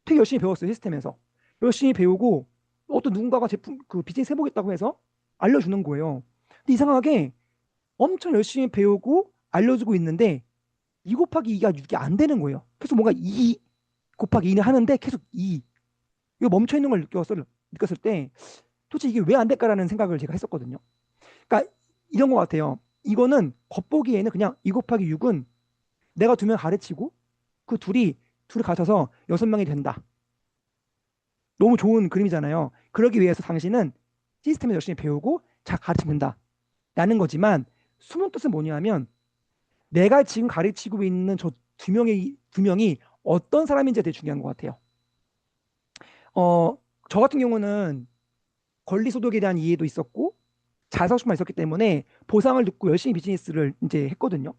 되게 열심히 배웠어요. 시스템에서. 열심히 배우고 어떤 누군가가 제품 그 비즈니스 해보겠다고 해서 알려주는 거예요. 근데 이상하게 엄청 열심히 배우고 알려주고 있는데 2 곱하기 2가 6이 안 되는 거예요. 그래서 뭔가 2 곱하기 2는 하는데 계속 2 이거 멈춰 있는 걸 느꼈을 때 도대체 이게 왜 안 될까라는 생각을 제가 했었거든요. 그러니까 이런 것 같아요. 이거는 겉보기에는 그냥 2 곱하기 6은 내가 2명 가르치고 그 둘이 가르쳐서 6명이 된다. 너무 좋은 그림이잖아요. 그러기 위해서 당신은 시스템을 열심히 배우고 잘 가르치면 된다. 라는 거지만 숨은 뜻은 뭐냐면 내가 지금 가르치고 있는 저 2명이 어떤 사람인지가 되게 중요한 것 같아요. 저 같은 경우는 권리소득에 대한 이해도 있었고 자사주만 있었기 때문에 보상을 듣고 열심히 비즈니스를 이제 했거든요.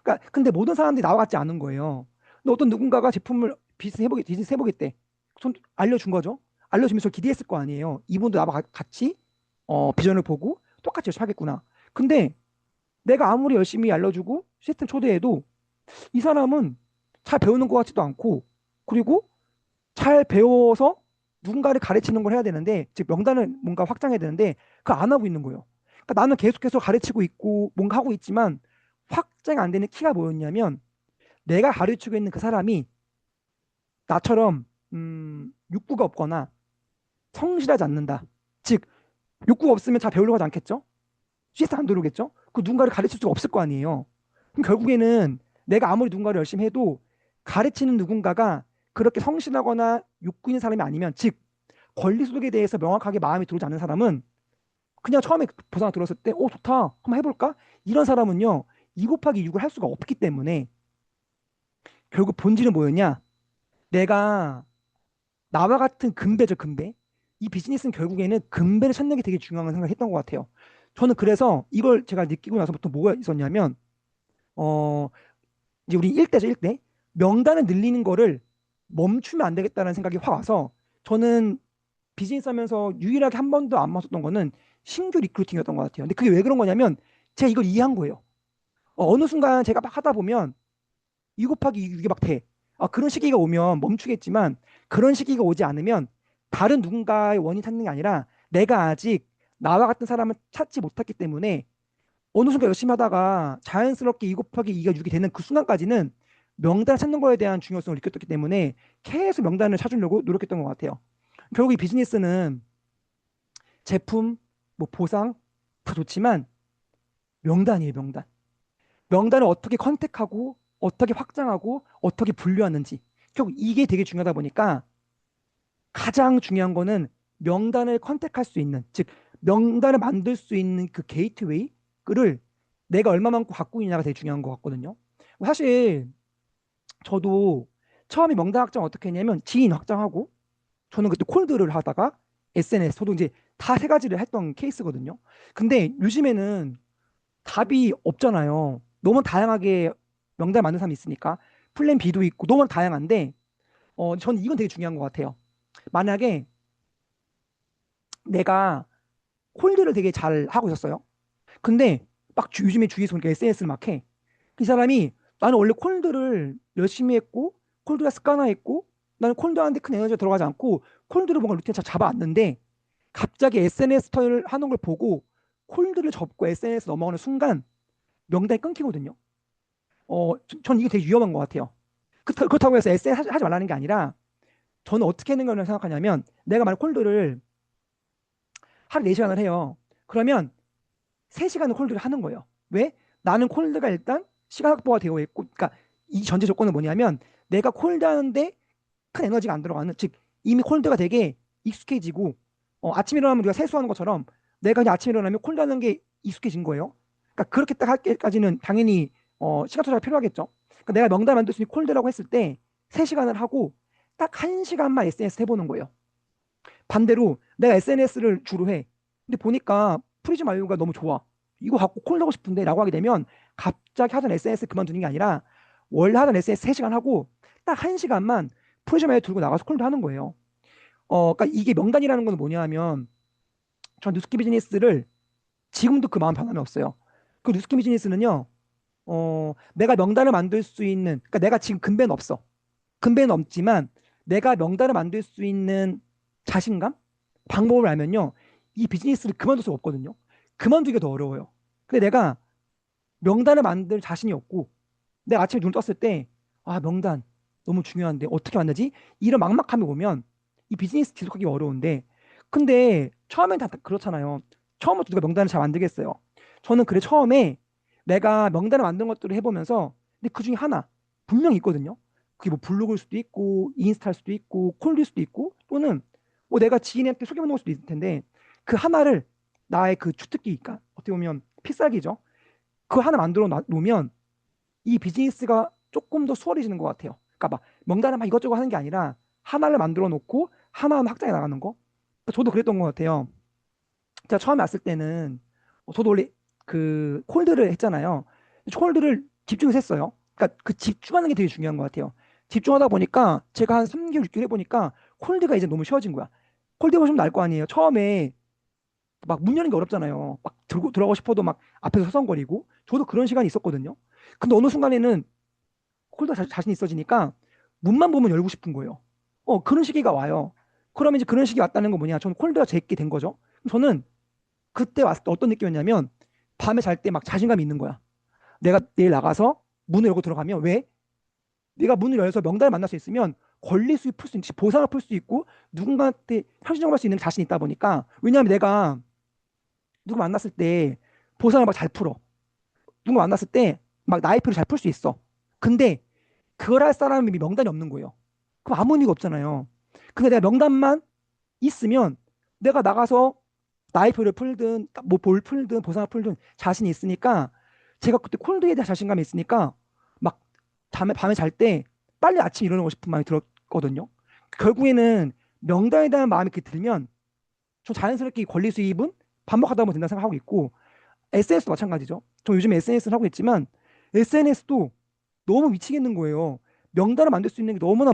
그러니까 근데 모든 사람들이 나와 같지 않은 거예요. 근데 어떤 누군가가 제품을 비즈니스 해보겠대. 전 알려준 거죠. 알려주면서 기대했을 거 아니에요. 이분도 나와 같이 비전을 보고 똑같이 열심히 하겠구나. 근데 내가 아무리 열심히 알려주고 시스템 초대해도 이 사람은 잘 배우는 것 같지도 않고 그리고 잘 배워서 누군가를 가르치는 걸 해야 되는데 즉 명단을 뭔가 확장해야 되는데 그거 안 하고 있는 거예요. 그러니까 나는 계속해서 가르치고 있고 뭔가 하고 있지만 확장이 안 되는 키가 뭐였냐면 내가 가르치고 있는 그 사람이 나처럼 욕구가 없거나 성실하지 않는다. 즉 욕구가 없으면 잘 배우려고 하지 않겠죠? 시스템 안 들어오겠죠? 그 누군가를 가르칠 수가 없을 거 아니에요. 그럼 결국에는 내가 아무리 누군가를 열심히 해도 가르치는 누군가가 그렇게 성실하거나 욕구 있는 사람이 아니면 즉 권리소득에 대해서 명확하게 마음이 들어오지 않는 사람은 그냥 처음에 보상 들었을 때 좋다 한번 해볼까? 이런 사람은요 2 곱하기 6을 할 수가 없기 때문에 결국 본질은 뭐였냐? 내가 나와 같은 금배죠 금배. 이 비즈니스는 결국에는 금배를 찾는 게 되게 중요한 생각을 했던 것 같아요. 저는 그래서 이걸 제가 느끼고 나서부터 뭐가 있었냐면 이제 우리 1대죠 1대 명단을 늘리는 거를 멈추면 안 되겠다는 생각이 확 와서 저는 비즈니스 하면서 유일하게 한 번도 안 맞았던 거는 신규 리크루팅이었던 것 같아요. 근데 그게 왜 그런 거냐면 제가 이걸 이해한 거예요. 어느 순간 제가 막 하다 보면 2 곱하기 6이 막 돼. 그런 시기가 오면 멈추겠지만 그런 시기가 오지 않으면 다른 누군가의 원인 찾는 게 아니라 내가 아직 나와 같은 사람을 찾지 못했기 때문에 어느 순간 열심히 하다가 자연스럽게 2 곱하기 2가 6이 되는 그 순간까지는 명단을 찾는 거에 대한 중요성을 느꼈기 때문에 계속 명단을 찾으려고 노력했던 것 같아요. 결국 이 비즈니스는 제품, 뭐 보상 다 좋지만 명단이에요, 명단. 명단을 어떻게 컨택하고 어떻게 확장하고 어떻게 분류하는지 결국 이게 되게 중요하다 보니까 가장 중요한 거는 명단을 컨택할 수 있는, 즉 명단을 만들 수 있는 그 게이트웨이를 내가 얼마만큼 갖고 있냐가 되게 중요한 것 같거든요. 사실 저도 처음에 명단 확장 어떻게 했냐면 지인 확장하고 저는 그때 콜드를 하다가 SNS 저도 이제 다 세 가지를 했던 케이스거든요. 근데 요즘에는 답이 없잖아요. 너무 다양하게 명단 만든 사람이 있으니까 플랜 B도 있고 너무 다양한데 저는 이건 되게 중요한 것 같아요. 만약에 내가 콜드를 되게 잘 하고 있었어요. 근데 막 요즘에 주위에서 보니까 SNS를 막 해. 이 사람이 나는 원래 콜드를 열심히 했고 콜드가 습관화했고 나는 콜드하는데 큰 에너지가 들어가지 않고 콜드를 뭔가 루틴을 잘 잡아왔는데 갑자기 SNS 를 하는 걸 보고 콜드를 접고 SNS 넘어가는 순간 명단이 끊기거든요. 전 이게 되게 위험한 것 같아요. 그렇다고 해서 SNS 하지 말라는 게 아니라 저는 어떻게 하는 거라고 생각하냐면 내가 만약 콜드를 하루 4시간을 해요. 그러면 3시간을 콜드를 하는 거예요. 왜? 나는 콜드가 일단 시간 확보가 되어 있고, 그러니까 이 전제 조건은 뭐냐면 내가 콜드 하는데 큰 에너지가 안 들어가는, 즉 이미 콜드가 되게 익숙해지고 아침에 일어나면 우리가 세수하는 것처럼 내가 그냥 아침에 일어나면 콜드 하는 게 익숙해진 거예요. 그러니까 그렇게 딱 할 때까지는 당연히 시간 투자가 필요하겠죠. 그러니까 내가 명단 만들 수 있는 콜드라고 했을 때 3시간을 하고 딱 1시간만 SNS 해보는 거예요. 반대로 내가 SNS를 주로 해. 근데 보니까 프리즘 아이오가 너무 좋아. 이거 갖고 콜 하고 싶은데 라고 하게 되면 갑자기 하던 SNS 그만두는 게 아니라 원래 하던 SNS 3시간 하고 딱 1시간만 프리즘 아이오 들고 나가서 콜도 하는 거예요. 그러니까 이게 명단이라는 건 뭐냐 하면 전 뉴스키 비즈니스를 지금도 그 마음 변함이 없어요. 그 뉴스키 비즈니스는요, 내가 명단을 만들 수 있는, 그러니까 내가 지금 근배는 없어. 근배는 없지만 내가 명단을 만들 수 있는 자신감? 방법을 알면요. 이 비즈니스를 그만둘 수가 없거든요. 그만두기가 더 어려워요. 근데 내가 명단을 만들 자신이 없고 내가 아침에 눈을 떴을 때 아, 명단 너무 중요한데 어떻게 만들지? 이런 막막함이 오면 이 비즈니스 지속하기 어려운데 근데 처음엔 다 그렇잖아요. 처음부터 누가 명단을 잘 만들겠어요. 저는 그래 처음에 내가 명단을 만든 것들을 해보면서 근데 그 중에 하나 분명히 있거든요. 그게 뭐 블로그일 수도 있고 인스타일 수도 있고 콜일 수도 있고 또는 뭐 내가 지인한테 소개받는 걸 수도 있을 텐데 그 하나를 나의 그 주특기니까 어떻게 보면 필살기죠. 그 하나 만들어 놓으면 이 비즈니스가 조금 더 수월해지는 것 같아요. 그러니까 막 명단을 막 이것저것 하는 게 아니라 하나를 만들어 놓고 하나하나 확장해 나가는 거. 그러니까 저도 그랬던 것 같아요. 제가 처음에 왔을 때는 저도 원래 그 콜드를 했잖아요. 콜드를 집중해서 했어요. 그러니까 그 집중하는 게 되게 중요한 것 같아요. 집중하다 보니까 제가 한 3개월, 6개월 해보니까 콜드가 이제 너무 쉬워진 거야. 콜드 해보시면 날 거 아니에요. 처음에 막 문 여는 게 어렵잖아요. 막 들고 들어가고 싶어도 막 앞에서 서성거리고. 저도 그런 시간이 있었거든요. 근데 어느 순간에는 콜드가 자신 있어지니까 문만 보면 열고 싶은 거예요. 그런 시기가 와요. 그러면 이제 그런 시기 왔다는 거 뭐냐? 저는 콜드가 제게 된 거죠. 저는 그때 왔을 때 어떤 느낌이었냐면 밤에 잘 때 막 자신감이 있는 거야. 내가 내일 나가서 문을 열고 들어가면 왜? 내가 문을 열어서 명단을 만날 수 있으면 권리 수입 풀 수 있는 보상을 풀 수 있고 누군가한테 현실적으로 할 수 있는 자신이 있다 보니까 왜냐하면 내가 누구 만났을 때 보상을 막 잘 풀어. 누구 만났을 때 막 나이프를 잘 풀 수 있어. 근데 그걸 할 사람이 명단이 없는 거예요. 그럼 아무 의미가 없잖아요. 근데 내가 명단만 있으면 내가 나가서 나이프를 풀든 뭐 볼 풀든 보상을 풀든 자신이 있으니까 제가 그때 콜드에 대한 자신감이 있으니까 막 밤에 잘 때 빨리 아침 일어나고 싶은 마음이 들었거든요. 결국에는 명단에 대한 마음이 그렇게 들면 저 자연스럽게 이 권리 수입은 반복하다 보면 된다 생각하고 있고 SNS도 마찬가지죠. 저 요즘 SNS를 하고 있지만 SNS도 너무 미치겠는 거예요. 명단을 만들 수 있는 게 너무나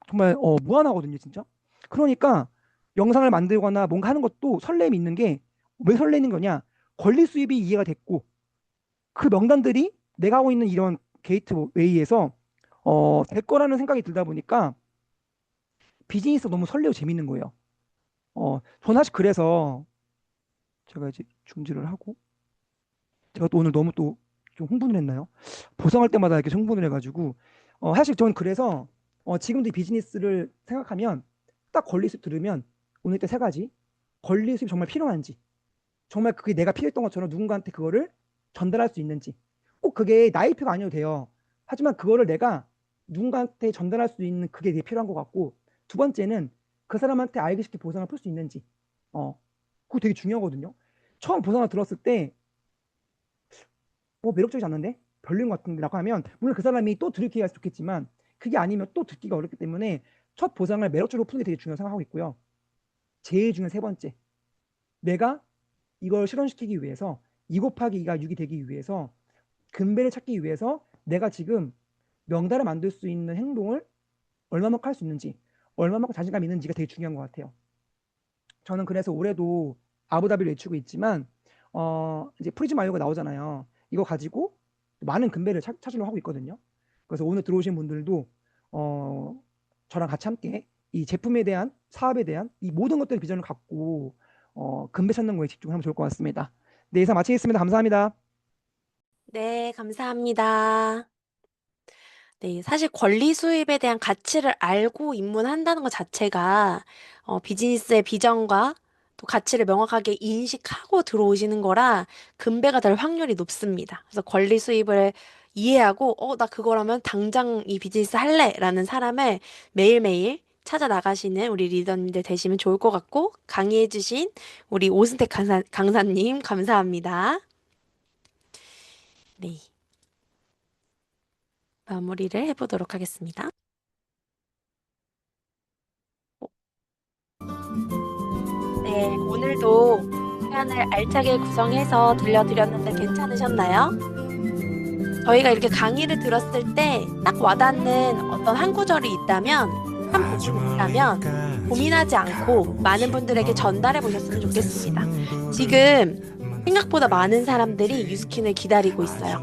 정말 무한하거든요, 진짜. 그러니까 영상을 만들거나 뭔가 하는 것도 설렘이 있는 게 왜 설레는 거냐? 권리 수입이 이해가 됐고 그 명단들이 내가 하고 있는 이런 게이트웨이에서 될 거라는 생각이 들다 보니까 비즈니스가 너무 설레고 재밌는 거예요. 저는 사실 그래서 제가 이제 중지를 하고 제가 또 오늘 너무 또 좀 흥분을 했나요? 보상할 때마다 이렇게 흥분을 해가지고 사실 저는 그래서 지금도 이 비즈니스를 생각하면 딱 권리 수입 들으면 오늘 때 세 가지 권리 수입 정말 필요한지 정말 그게 내가 필요했던 것처럼 누군가한테 그거를 전달할 수 있는지 꼭 그게 나이표가 아니어도 돼요. 하지만 그거를 내가 누군가한테 전달할 수 있는 그게 되게 필요한 것 같고 두 번째는 그 사람한테 알기 쉽게 보상을 풀 수 있는지 그거 되게 중요하거든요. 처음 보상을 들었을 때 매력적이지 않는데 별로인 것 같은데 라고 하면 물론 그 사람이 또 들을 기회가 있으면 좋겠지만 그게 아니면 또 듣기가 어렵기 때문에 첫 보상을 매력적으로 푸는 게 되게 중요하다고 생각하고 있고요. 제일 중요한 세 번째 내가 이걸 실현시키기 위해서 2 곱하기 2가 6이 되기 위해서 근배를 찾기 위해서 내가 지금 명단을 만들 수 있는 행동을 얼마만큼 할 수 있는지 얼마만큼 자신감이 있는지가 되게 중요한 것 같아요. 저는 그래서 올해도 아부다비를 외치고 있지만 이제 프리즘 아이오가 나오잖아요. 이거 가지고 많은 근배를 찾으려고 하고 있거든요. 그래서 오늘 들어오신 분들도 저랑 같이 함께 이 제품에 대한 사업에 대한 이 모든 것들의 비전을 갖고 근배 찾는 거에 집중하면 좋을 것 같습니다. 네, 이상 마치겠습니다. 감사합니다. 네, 감사합니다. 네, 사실 권리 수입에 대한 가치를 알고 입문한다는 것 자체가 비즈니스의 비전과 또 가치를 명확하게 인식하고 들어오시는 거라 금배가 될 확률이 높습니다. 그래서 권리 수입을 이해하고 나 그거라면 당장 이 비즈니스 할래라는 사람을 매일매일 찾아 나가시는 우리 리더님들 되시면 좋을 것 같고 강의해주신 우리 오승택 강사님 감사합니다. 네. 마무리를 해보도록 하겠습니다. 네, 오늘도 시간을 알차게 구성해서 들려드렸는데 괜찮으셨나요? 저희가 이렇게 강의를 들었을 때 딱 와닿는 어떤 한 구절이 있다면, 한 부분이 있다면 고민하지 않고 많은 분들에게 전달해 보셨으면 좋겠습니다. 지금 생각보다 많은 사람들이 유스킨을 기다리고 있어요.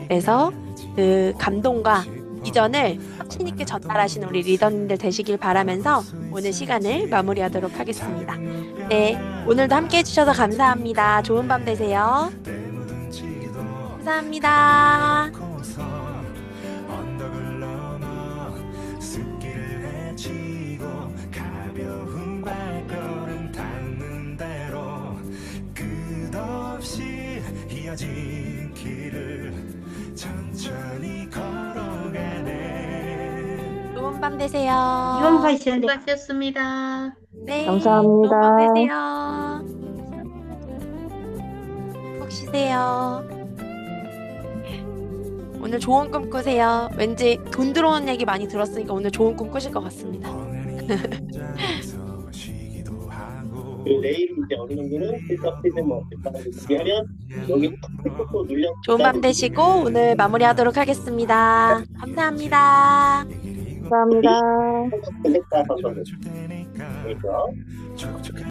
그래서 그 감동과 비전을 확신 있게 전달하시는 우리 리더님들 되시길 바라면서 오늘 시간을 마무리하도록 하겠습니다. 네, 오늘도 함께 해주셔서 감사합니다. 좋은 밤 되세요. 감사합니다. 휘어진 길을 천천히 걸어가네. 좋은 밤 되세요. 수고하셨습니다. 네, 감사합니다. 좋은 밤 되세요. 푹 쉬세요. 오늘 좋은 꿈 꾸세요. 왠지 돈 들어오는 얘기 많이 들었으니까 오늘 좋은 꿈 꾸실 것 같습니다. 내일 이제 어느 정도는 필터 뭐 하면 여기 또 눌려. 좋은 밤 되시고 오늘 마무리하도록 하겠습니다. 감사합니다. 감사합니다. 그러니까